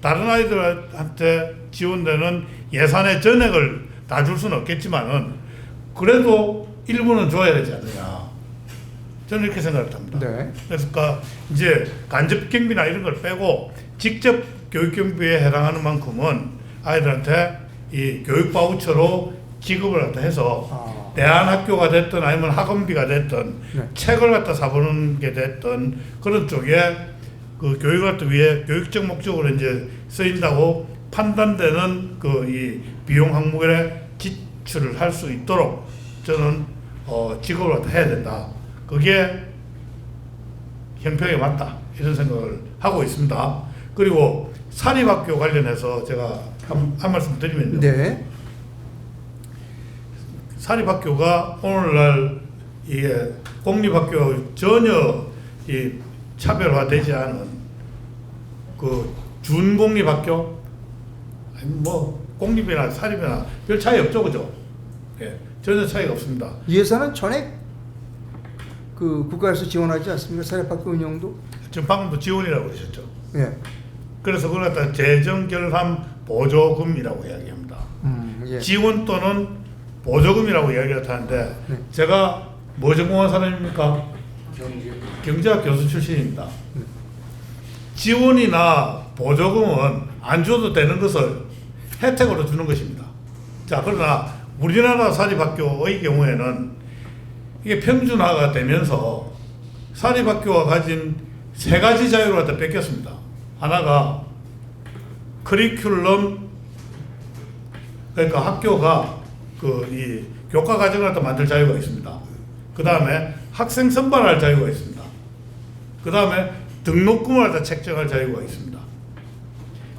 다른 아이들한테 지원되는 예산의 전액을 다 줄 수는 없겠지만은 그래도 일부는 줘야 되지 않느냐. 저는 이렇게 생각을 합니다. 네. 그러니까 이제 간접 경비나 이런 걸 빼고 직접 교육 경비에 해당하는 만큼은 아이들한테 이 교육 바우처로 지급을 갖다 해서 대안학교가 됐든 아니면 학원비가 됐든 네. 책을 갖다 사보는 게 됐든 그런 쪽에 그 교육을 갖다 위해 교육적 목적으로 이제 쓰인다고 판단되는 그 이 비용 항목에 지출을 할 수 있도록 저는 지급을 갖다 해야 된다. 그게 형평에 맞다 이런 생각을 하고 있습니다. 그리고 사립학교 관련해서 제가 한 말씀 드리면요. 네. 사립학교가 오늘날 이게 공립학교 전혀 이 차별화되지 않은 그 준공립학교 아니 뭐 공립이나 사립이나 별 차이 없죠, 그죠? 예, 전혀 차이가 없습니다. 예산은 전액 그 국가에서 지원하지 않습니까? 사립학교 운영도. 지금 방금도 지원이라고 그러셨죠. 예. 그래서 그걸 갖다 재정결함 보조금이라고 이야기합니다. 예. 지원 또는 보조금이라고 이야기를 하는데 네. 제가 뭐 전공한 사람입니까? 경제학 교수 출신입니다. 지원이나 보조금은 안 줘도 되는 것을 혜택으로 주는 것입니다. 자, 그러나 우리나라 사립학교의 경우에는 이게 평준화가 되면서 사립학교가 가진 세 가지 자유를 갖다 뺏겼습니다. 하나가 커리큘럼, 그러니까 학교가 그 이 교과 과정을 갖다 만들 자유가 있습니다. 그 다음에 학생 선발할 자유가 있습니다. 그 다음에 등록금을 갖다 책정할 자유가 있습니다.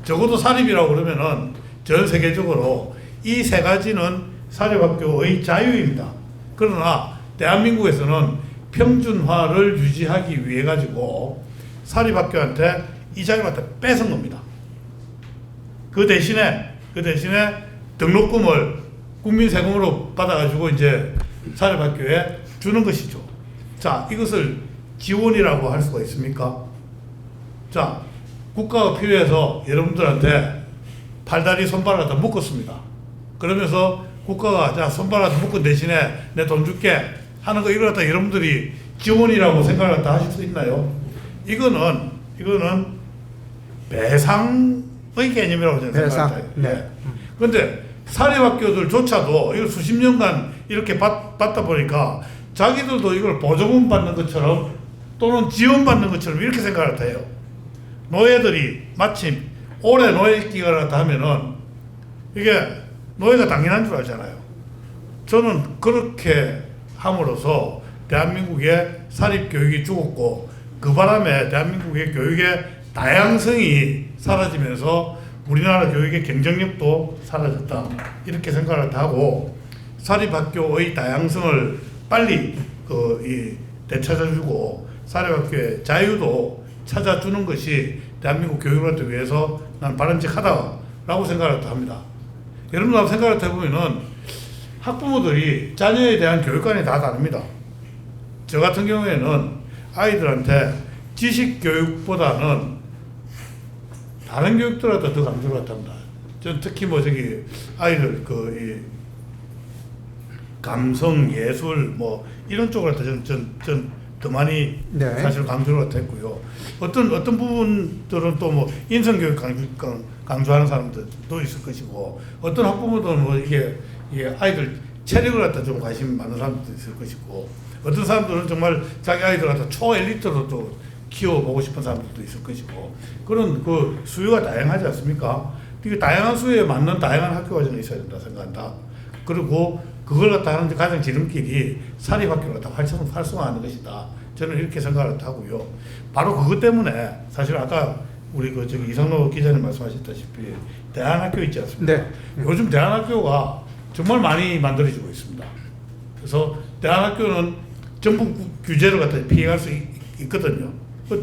적어도 사립이라고 그러면은 전 세계적으로 이 세 가지는 사립학교의 자유입니다. 그러나 대한민국에서는 평준화를 유지하기 위해 가지고 사립학교한테 이 자유를 갖다 뺏은 겁니다. 그 대신에 등록금을 국민 세금으로 받아가지고 이제 사립학교에 주는 것이죠. 자, 이것을 지원이라고 할 수가 있습니까? 자, 국가가 필요해서 여러분들한테 팔다리 손발을 갖다 묶었습니다. 그러면서 국가가 자, 손발을 갖다 묶은 대신에 내 돈 줄게 하는 거 이걸 갖다 여러분들이 지원이라고 생각을 갖다 하실 수 있나요? 이거는 배상의 개념이라고 저는 생각합니다. 네. 그런데 사립학교들조차도 이걸 수십 년간 이렇게 받다 보니까 자기들도 이걸 보조금 받는 것처럼 또는 지원받는 것처럼 이렇게 생각을 해요. 노예들이 마침 오래 노예 기간을 갖다 하면은 이게 노예가 당연한 줄 알잖아요. 저는 그렇게 함으로써 대한민국의 사립교육이 죽었고 그 바람에 대한민국의 교육의 다양성이 사라지면서 우리나라 교육의 경쟁력도 사라졌다. 이렇게 생각을 하고 사립학교의 다양성을 빨리 되찾아주고 사립학교의 자유도 찾아주는 것이 대한민국 교육을 위해서 난 바람직하다라고 생각을 합니다. 여러분들 생각을 해보면은 학부모들이 자녀에 대한 교육관이 다 다릅니다. 저 같은 경우에는 아이들한테 지식 교육보다는 다른 교육들한테 더 강조를 합니다. 전 특히 뭐 저기 아이들 이 감성 예술 뭐 이런 쪽으로 전 더 많이 네. 사실 강조를 했고요. 어떤 부분들은 또 뭐 인성교육 강조하는 사람들도 있을 것이고, 어떤 학부모들은 뭐 이게 아이들 체력을 갖다 좀 관심 많은 사람들도 있을 것이고, 어떤 사람들은 정말 자기 아이들 갖다 초엘리트로 또 키워보고 싶은 사람들도 있을 것이고, 그런 그 수요가 다양하지 않습니까? 이게 다양한 수요에 맞는 다양한 학교 과정이 있어야 된다 생각한다. 그리고 그걸 갖다 하는 가장 지름길이 사립학교를 갖다 활성화하는 것이다. 저는 이렇게 생각을 하고요. 바로 그것 때문에 사실 아까 우리 저기 이상로 기자님 말씀하셨다시피 대안학교 있지 않습니까? 네. 요즘 대안학교가 정말 많이 만들어지고 있습니다. 그래서 대안학교는 정부 규제를 갖다 피해갈 수 있거든요.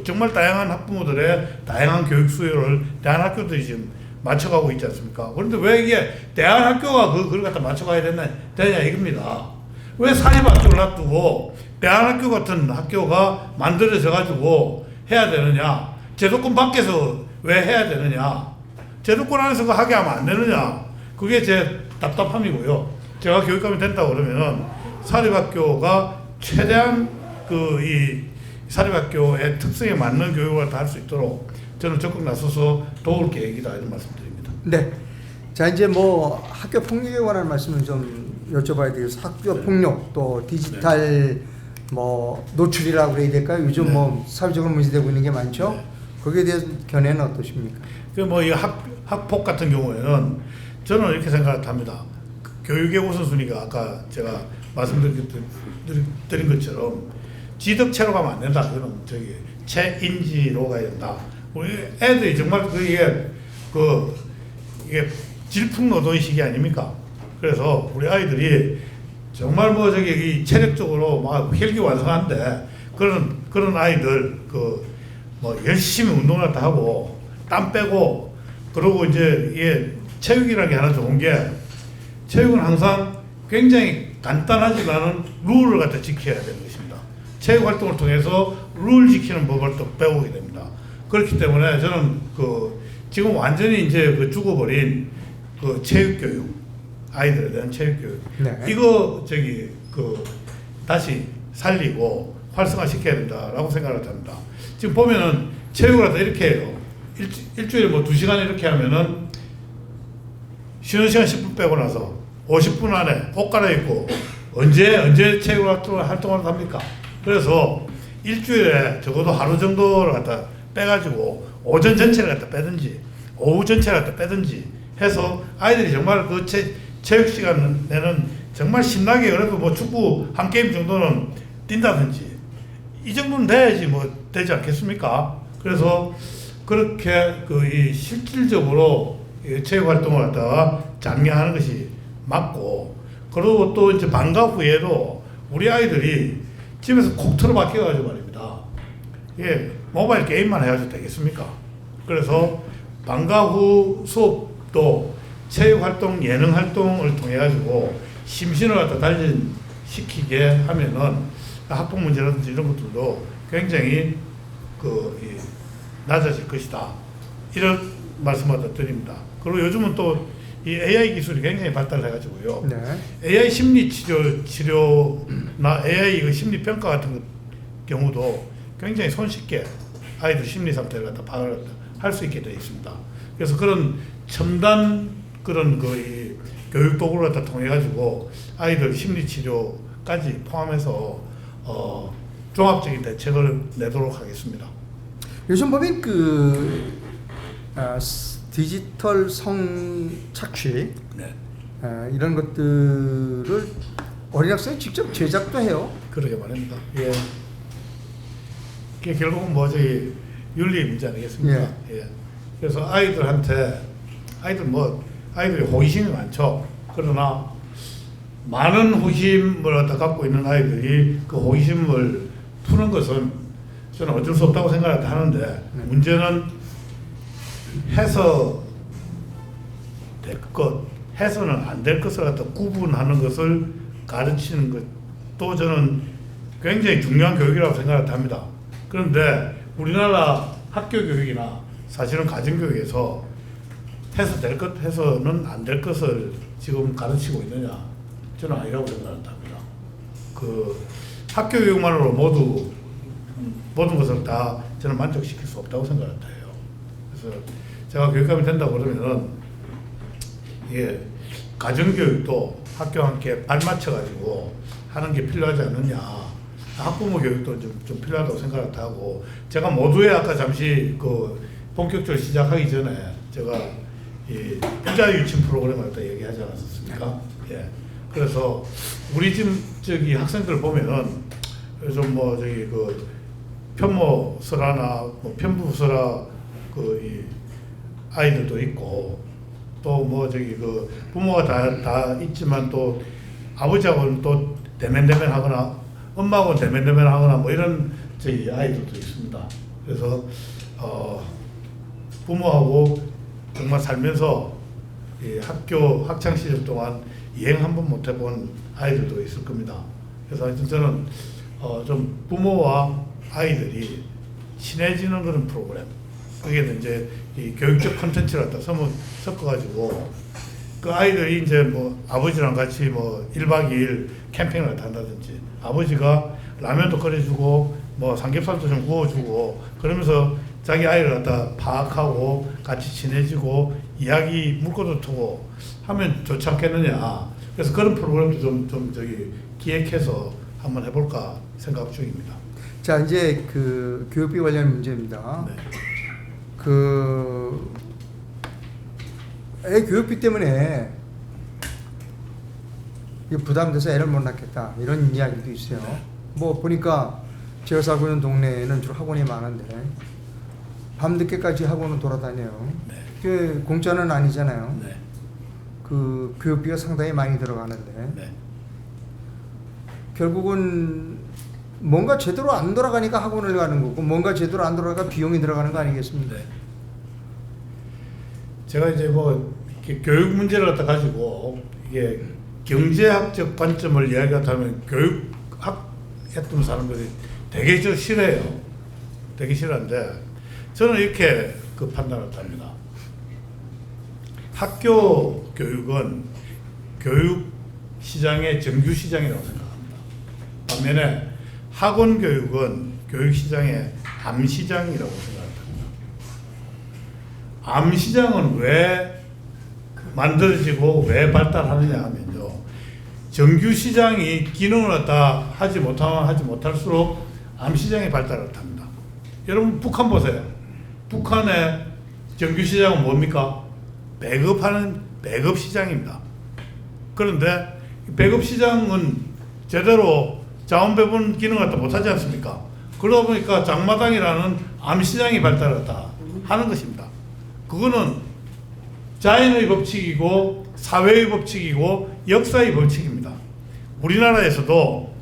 정말 다양한 학부모들의 다양한 교육 수요를 대안학교들이 지금 맞춰가고 있지 않습니까? 그런데 왜 이게 대안학교가 그걸 갖다 맞춰가야 되냐 이겁니다. 왜 사립학교를 놔두고 대안학교 같은 학교가 만들어져 가지고 해야 되느냐? 제도권 밖에서 왜 해야 되느냐? 제도권 안에서 그 하게 하면 안 되느냐? 그게 제 답답함이고요. 제가 교육감이 된다고 그러면은 사립학교가 최대한 이 사립학교의 특성에 맞는 교육을 다 할 수 있도록 저는 적극 나서서 도울 계획이다 이런 말씀드립니다. 네. 자, 이제 뭐 학교 폭력에 관한 말씀을 좀 여쭤봐야 되겠어요. 학교 폭력 또 디지털 뭐 노출이라고 그래야 될까요? 요즘 뭐 사회적으로 문제되고 있는 게 많죠. 네. 거기에 대해서 견해는 어떠십니까? 이 학폭 같은 경우에는 저는 이렇게 생각합니다. 교육의 우선순위가 아까 제가 말씀드린 것처럼 지덕체로 가면 안 된다. 그거는 체인지로 가야 된다. 우리 애들이 정말 이게 질풍노도의식이 아닙니까? 그래서 우리 아이들이 정말 이 체력적으로 막 혈기완성한데 그런 아이들 열심히 운동을 다 하고 땀 빼고 그러고 이제 이게 체육이라는 게 하나 좋은 게 체육은 항상 굉장히 간단하지만은 룰을 갖다 지켜야 되는 것입니다. 체육 활동을 통해서 룰 지키는 법을 또 배우게 됩니다. 그렇기 때문에 저는 지금 완전히 이제 죽어버린 체육교육, 아이들에 대한 체육교육, 네. 이거 다시 살리고 활성화시켜야 된다라고 생각을 합니다. 지금 보면은 체육을 하다 이렇게 해요. 일주일에 뭐 2시간 이렇게 하면은 쉬는 시간 10분 빼고 나서 50분 안에 옷 갈아입고 언제 체육 활동을 합니까? 그래서 일주일에 적어도 하루 정도를 갖다 빼가지고 오전 전체를 갖다 빼든지 오후 전체를 갖다 빼든지 해서 아이들이 정말 체육 시간에는 정말 신나게 그래도 뭐 축구 한 게임 정도는 뛴다든지 이 정도는 돼야지 뭐 되지 않겠습니까? 그래서 그렇게 이 실질적으로 체육 활동을 갖다가 장려하는 것이 맞고, 그리고 또 이제 방과 후에도 우리 아이들이 집에서 콕 틀어박혀가지고 말입니다. 예, 모바일 게임만 해가지고 되겠습니까? 그래서 방과 후 수업도 체육 활동, 예능 활동을 통해 가지고 심신을 갖다 단련시키게 하면은 학폭 문제라든지 이런 것들도 굉장히 낮아질 것이다. 이런 말씀을 드립니다. 그리고 요즘은 또 이 AI 기술이 굉장히 발달해가지고요. 네. AI 심리 치료나 AI 심리 평가 같은 경우도 굉장히 손쉽게 아이들 심리 상태를 갖다 파악을 할 수 있게 되어 있습니다. 그래서 그런 첨단 이 교육 도구를 갖다 통해 가지고 아이들 심리 치료까지 포함해서 종합적인 대책을 내도록 하겠습니다. 요즘 보면 디지털 성착취 네. 이런 것들을 어린 학생이 직접 제작도 해요. 그러게 말입니다. 예. 그게 결국은 윤리 문제 아니겠습니까? 예. 그래서 아이들이 호기심이 많죠. 그러나 많은 호기심을 갖고 있는 아이들이 그 호기심을 푸는 것은 저는 어쩔 수 없다고 생각하는데, 문제는 해서 될 것, 해서는 안 될 것을 갖다 구분하는 것을 가르치는 것도 저는 굉장히 중요한 교육이라고 생각을 합니다. 그런데 우리나라 학교 교육이나 사실은 가정교육에서 해서 될 것, 해서는 안 될 것을 지금 가르치고 있느냐? 저는 아니라고 생각합니다. 그 학교 교육만으로 모든 것을 다 저는 만족시킬 수 없다고 생각한다 해요. 그래서 제가 교육감이 된다고 그러면은 이게 가정교육도 학교와 함께 발맞춰가지고 하는 게 필요하지 않느냐. 학부모 교육도 좀 필요하다고 생각하고, 제가 모두에 아까 잠시 그 본격적으로 시작하기 전에 제가 이 부자 유친 프로그램을 또 얘기하지 않았습니까? 예. 그래서 우리 지금 저기 학생들 보면은 좀 뭐 저기 그 편모설화나 뭐 편부설화 그 이 아이들도 있고, 또 뭐 저기 그 부모가 다 있지만 또 아버지하고는 또 대면대면하거나 엄마하고는 대면대면하거나 뭐 이런 저희 아이들도 있습니다. 그래서 부모하고 정말 살면서 이 학교 학창 시절 동안 여행 한 번 못 해본 아이들도 있을 겁니다. 그래서 하여튼 저는 좀 부모와 아이들이 친해지는 그런 프로그램, 그게 이제 이 교육적 콘텐츠를 갖다 섞어가지고 그 아이들이 이제 뭐 아버지랑 같이 뭐 1박 2일 캠핑을 한다든지, 아버지가 라면도 끓여주고 뭐 삼겹살도 좀 구워주고, 그러면서 자기 아이를 갖다 파악하고 같이 친해지고 이야기 물꼬도 트고 하면 좋지 않겠느냐. 그래서 그런 프로그램도 좀 저기 기획해서 한번 해볼까 생각 중입니다. 자, 이제 그 교육비 관련 문제입니다. 네. 애 교육비 때문에 부담돼서 애를 못 낳겠다 이런 이야기도 있어요. 네. 뭐 보니까 제가 살고 있는 동네에는 주로 학원이 많은데 밤늦게까지 학원을 돌아다녀요. 네. 그 공짜는 아니잖아요. 네. 그 교육비가 상당히 많이 들어가는데 네. 결국은 뭔가 제대로 안 돌아가니까 학원을 가는 거고, 뭔가 제대로 안 돌아가니까 비용이 들어가는 거 아니겠습니까? 네. 제가 이제 뭐 이렇게 교육 문제를 갖다 가지고 이게 경제학적 관점을 이야기하면 교육학 했던 사람들이 되게 싫어해요. 되게 싫어하는데 저는 이렇게 그 판단을 합니다. 학교 교육은 교육 시장의 정규 시장이라고 생각합니다. 반면에 학원 교육은 교육 시장의 암 시장이라고 생각합니다. 암 시장은 왜 만들어지고 왜 발달하느냐 하면요, 정규 시장이 기능을 갖다 하지 못하면 하지 못할수록 암 시장이 발달을 합니다. 여러분 북한 보세요. 북한의 정규 시장은 뭡니까? 배급하는 배급 시장입니다. 그런데 배급 시장은 제대로 자원 배분 기능을 갖다 못하지 않습니까? 그러다 보니까 장마당이라는 암 시장이 발달했다 하는 것입니다. 그거는 자연의 법칙이고 사회의 법칙이고 역사의 법칙입니다. 우리나라에서도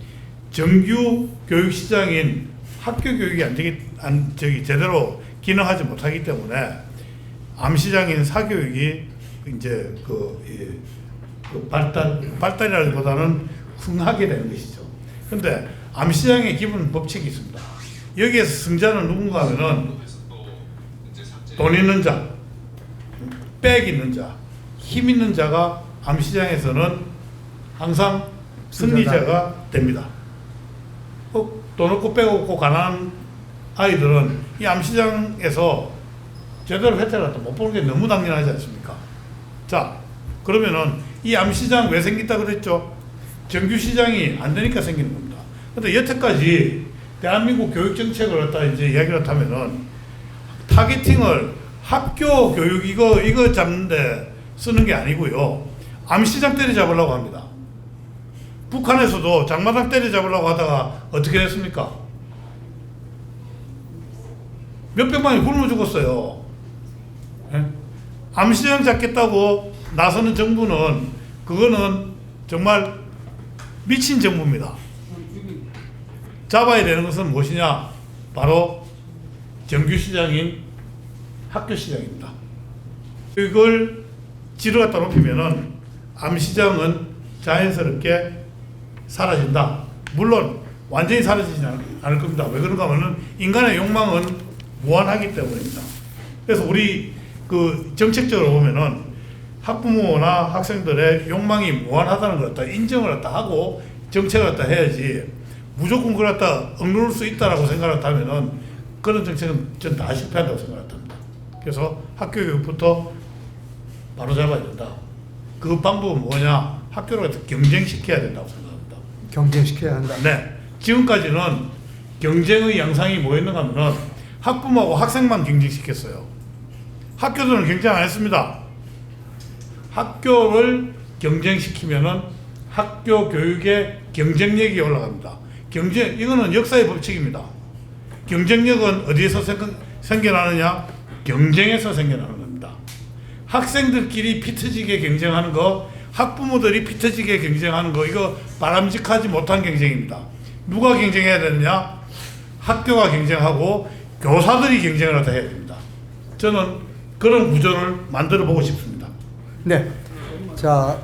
정규 교육 시장인 학교 교육이 제대로 기능하지 못하기 때문에 암 시장인 사교육이 이제 발달이라기보다는 흥하게 되는 것이죠. 그런데 암 시장의 기본 법칙이 있습니다. 여기에서 승자는 누군가 하면은 돈 있는 자, 백 있는 자, 힘 있는 자가 암 시장에서는 항상 승리자가 됩니다. 돈 없고 백 없고 가난한 아이들은 이 암 시장에서 제대로 혜택을 못 보는 게 너무 당연하지 않습니까? 자, 그러면은 이 암 시장 왜 생긴다 그랬죠? 정규 시장이 안 되니까 생기는 겁니다. 근데 여태까지 대한민국 교육 정책을 갖다 이제 이야기를 하면은 타겟팅을 학교 교육 이거 잡는데 쓰는 게 아니고요, 암 시장 때려잡으려고 합니다. 북한에서도 장마당 때려잡으려고 하다가 어떻게 됐습니까? 몇백만이 굶어 죽었어요. 예? 암 시장 잡겠다고 나서는 정부는 그거는 정말 미친 정부입니다. 잡아야 되는 것은 무엇이냐? 바로 정규 시장인 학교 시장입니다. 이걸 지를 갖다 높이면은 암 시장은 자연스럽게 사라진다. 물론 완전히 사라지지 않을 겁니다. 왜 그런가 하면은 인간의 욕망은 무한하기 때문입니다. 그래서 우리 그 정책적으로 보면은 학부모나 학생들의 욕망이 무한하다는 걸 갖다 인정을 갖다 하고 정책을 갖다 해야지 무조건 그걸 갖다 억누를 수 있다라고 생각을 하면은 그런 정책은 전 다 실패한다고 생각합니다. 그래서 학교 교육부터 바로 잡아야 된다. 그 방법은 뭐냐? 학교를 갖다 경쟁시켜야 된다고 생각합니다. 경쟁시켜야 한다. 네. 지금까지는 경쟁의 양상이 뭐였는가 하면은 학부모하고 학생만 경쟁시켰어요. 학교들은 경쟁 안 했습니다. 학교를 경쟁시키면은 학교 교육의 경쟁력이 올라갑니다. 이거는 역사의 법칙입니다. 경쟁력은 어디에서 생겨나느냐? 경쟁에서 생겨나는 겁니다. 학생들끼리 피 터지게 경쟁하는 거, 학부모들이 피 터지게 경쟁하는 거, 이거 바람직하지 못한 경쟁입니다. 누가 경쟁해야 되느냐? 학교가 경쟁하고 교사들이 경쟁을 하다 해야 됩니다. 저는 그런 구조를 만들어 보고 싶습니다. 네. 자,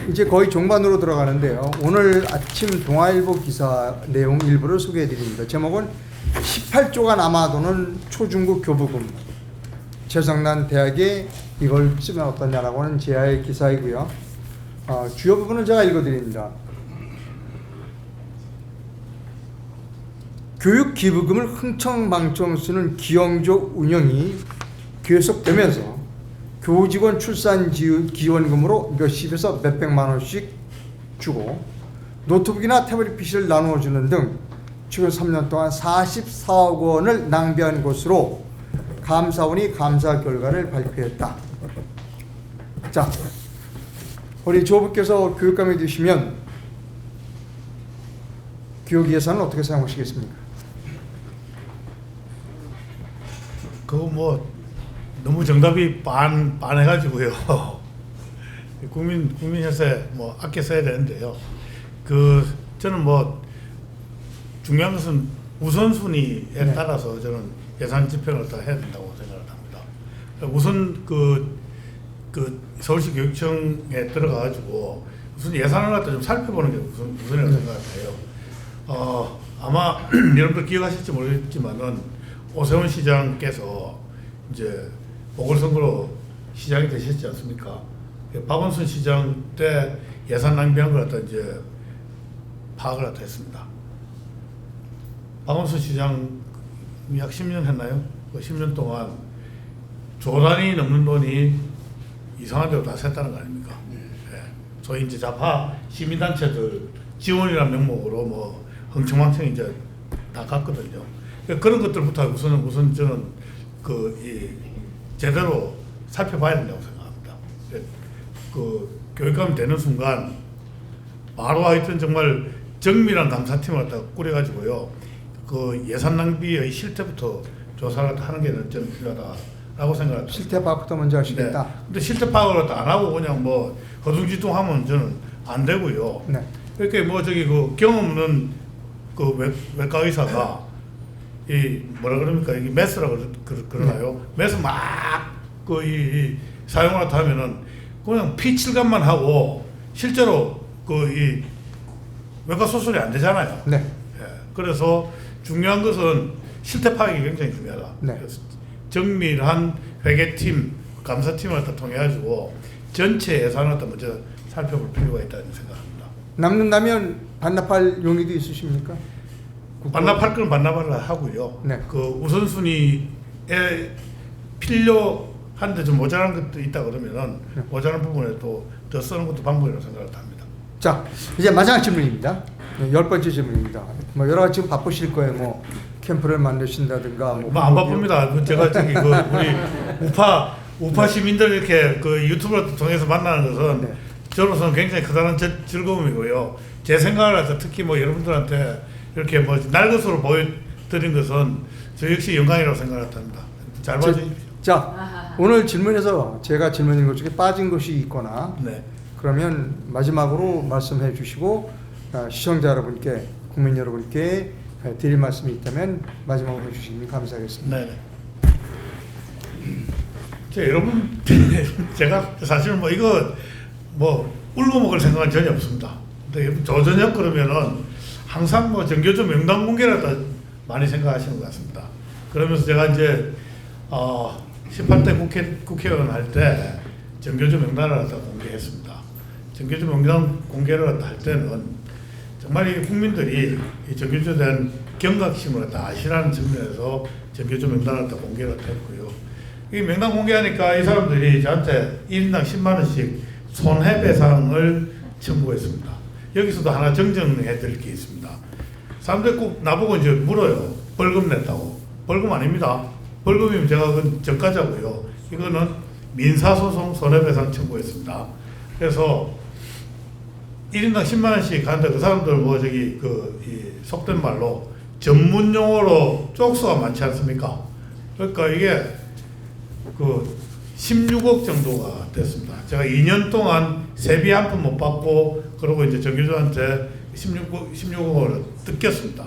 이제 거의 종반으로 들어가는데요. 오늘 아침 동아일보 기사 내용 일부를 소개해 드립니다. 제목은 18조가 남아도는 초중고 교부금. 최성난 대학에 이걸 쓰면 어떠냐라고 하는 제아의 기사이고요. 주요 부분을 제가 읽어 드립니다. 교육 기부금을 흥청망청 쓰는 기형적 운영이 계속되면서 교직원 출산 기원금으로 몇십에서 몇백만 원씩 주고 노트북이나 태블릿 PC를 나누어 주는 등 최근 3년 동안 44억 원을 낭비한 것으로 감사원이 감사 결과를 발표했다. 자, 우리 조부께서 교육감이 되시면 교육 예산은 어떻게 사용하시겠습니까? 그거 뭐 너무 정답이 빤해가지고요. 국민 혈세 뭐 아껴 써야 되는데요. 저는 뭐 중요한 것은 우선순위에 네. 따라서 저는 예산 집행을 다 해야 된다고 생각을 합니다. 우선 서울시 교육청에 들어가가지고 우선 예산을 갖다 좀 살펴보는 게 우선이라고 생각을 해요. 아마 여러분들 기억하실지 모르겠지만은 오세훈 시장께서 이제 보궐선거로 시장이 되셨지 않습니까? 박원순 시장 때 예산 낭비한 걸 갖다 이제 파악을 갖다 했습니다. 박원순 시장이 약 10년 했나요? 그 10년 동안 조 단위 넘는 돈이 이상한 데로 다 샜다는 거 아닙니까? 예. 소위 이제 좌파 시민단체들 지원이라는 명목으로 뭐 흥청망청 이제 다 갔거든요. 그런 것들부터 우선 저는 제대로 살펴봐야 된다고 생각합니다. 교육감이 되는 순간 바로 하여튼 정말 정밀한 감사팀을 갖다 꾸려가지고요. 예산 낭비의 실태부터 조사를 하는 게 저는 필요하다라고 생각합니다. 실태 파악부터 먼저 하시겠다. 네. 근데 실태 파악을 안 하고 그냥 뭐 허둥지둥하면 저는 안 되고요. 네. 이렇게 뭐 경험 없는 외과 의사가 뭐라 그럽니까? 이게 메스라고 그러나요? 메스 막 사용을 하면은 그냥 피칠감만 하고 실제로 이 외과 수술이 안 되잖아요. 네. 예. 그래서 중요한 것은 실태 파악이 굉장히 중요하다. 네. 그래서 정밀한 회계팀, 감사팀을 통해 가지고 전체 예산을 먼저 살펴볼 필요가 있다는 생각합니다. 남는다면 반납할 용의도 있으십니까? 반납할 건 반납을 하고요. 네. 우선순위에 필요한데 좀 모자란 것도 있다 그러면은 네. 모자란 부분에 또 더 쓰는 것도 방법이라고 생각을 합니다. 자, 이제 마지막 질문입니다. 10번째 질문입니다. 뭐 여러 가지 지금 바쁘실 거예요. 뭐 캠프를 만드신다든가. 안 바쁩니다. 제가 우리 우파 시민들 이렇게 유튜브를 통해서 만나는 것은 네. 저로서는 굉장히 커다란 즐거움이고요. 제 생각을 특히 뭐 여러분들한테 이렇게 뭐 날 것으로 보여드린 것은 저 역시 영광이라고 생각을 합니다. 잘 봐주십시오. 자, 오늘 질문에서 제가 질문인 것 중에 빠진 것이 있거나 네. 그러면 마지막으로 말씀해 주시고 시청자 여러분께, 국민 여러분께 드릴 말씀이 있다면 마지막으로 해주시면 감사하겠습니다. 네. 여러분, 제가 사실 이거 울고 먹을 생각은 전혀 없습니다. 근데 저저녁 그러면은 항상 정교조 명단 공개를 많이 생각하시는 것 같습니다. 그러면서 제가 이제 18대 국회의원 할 때 정교조 명단을 갖다 공개했습니다. 정교조 명단 공개를 할 때는 정말 이 국민들이 이 정교조에 대한 경각심을 갖다 아시라는 측면에서 정교조 명단을 갖다 공개를 했고요. 이 명단 공개하니까 이 사람들이 저한테 1인당 10만 원씩 손해배상을 청구했습니다. 여기서도 하나 정정해 드릴 게 있습니다. 사람들이 꼭 나보고 이제 물어요. 벌금 냈다고. 벌금 아닙니다. 벌금이면 제가 그건 전과자고요. 이거는 민사소송 손해배상 청구했습니다. 그래서 1인당 10만 원씩 하는데 그 사람들 뭐 저기 이 속된 말로 전문 용어로 쪽수가 많지 않습니까? 그러니까 이게 16억 정도가 됐습니다. 제가 2년 동안 세비 한 푼 못 받고 그러고 이제 정교조한테 16억을 뜯겼습니다.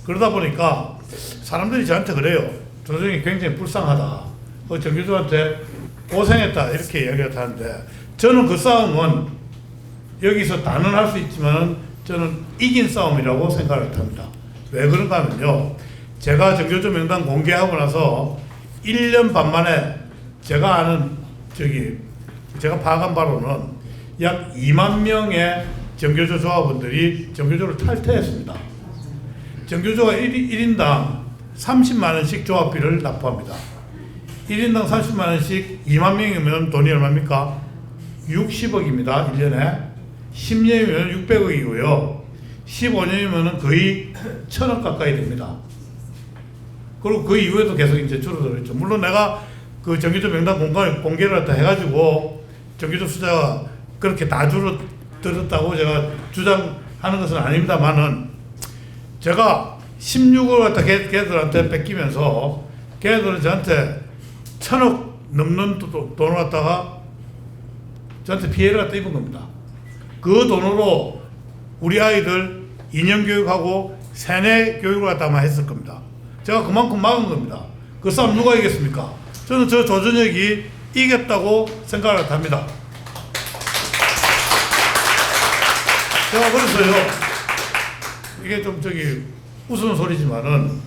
그러다 보니까 사람들이 저한테 그래요. 조정이 굉장히 불쌍하다. 정교조한테 고생했다 이렇게 이야기를 하는데 저는 그 싸움은 여기서 단언할 수 있지만 저는 이긴 싸움이라고 생각을 합니다. 왜 그런가 하면요. 제가 정교조 명단 공개하고 나서 1년 반 만에 제가 아는 제가 파악한 바로는 약 2만 명의 정교조 조합원들이 정교조를 탈퇴했습니다. 정교조가 1인당 30만 원씩 조합비를 납부합니다. 1인당 30만 원씩 2만 명이면 돈이 얼마입니까? 60억입니다. 1년에. 10년이면 600억이고요. 15년이면 거의 1000억 가까이 됩니다. 그리고 그 이후에도 계속 이제 줄어들었죠. 물론 내가 그 정교조 명단 공개를 다 해가지고 정교조 숫자가 그렇게 다 줄어들었다고 제가 주장하는 것은 아닙니다만은 제가 16을 갖다 걔들한테 뺏기면서 걔들은 저한테 1000억 넘는 돈을 갖다가 저한테 피해를 갖다 입은 겁니다. 그 돈으로 우리 아이들 2년 교육하고 세뇌 교육을 갖다만 했을 겁니다. 제가 그만큼 막은 겁니다. 그 싸움 누가 이겼습니까? 저는 저 조전혁이 이겼다고 생각을 합니다. 제가 그래서요, 이게 좀 웃으는 소리지만은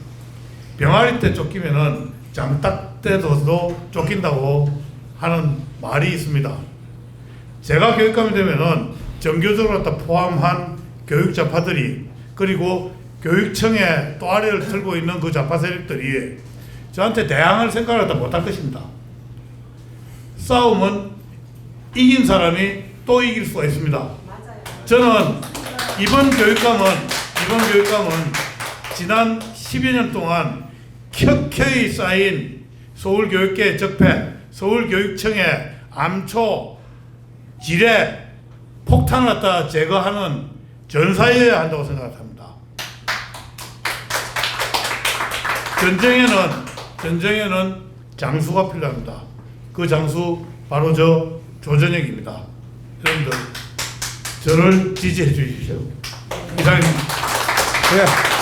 병아리 때 쫓기면은 장딱 때도 쫓긴다고 하는 말이 있습니다. 제가 교육감이 되면은 정교조를 갖다 포함한 교육 좌파들이 그리고 교육청에 또 아래를 들고 있는 그 좌파 세력들이 저한테 대항할 생각을 다 못할 것입니다. 싸움은 이긴 사람이 또 이길 수가 있습니다. 저는 이번 교육감은 지난 10여 년 동안 켜켜이 쌓인 서울교육계의 적폐, 서울교육청의 암초, 지뢰, 폭탄을 갖다 제거하는 전사여야 한다고 생각합니다. 전쟁에는 장수가 필요합니다. 그 장수 바로 저 조전혁입니다. 여러분들 저를 지지해 주십시오. 이상입니다. 네.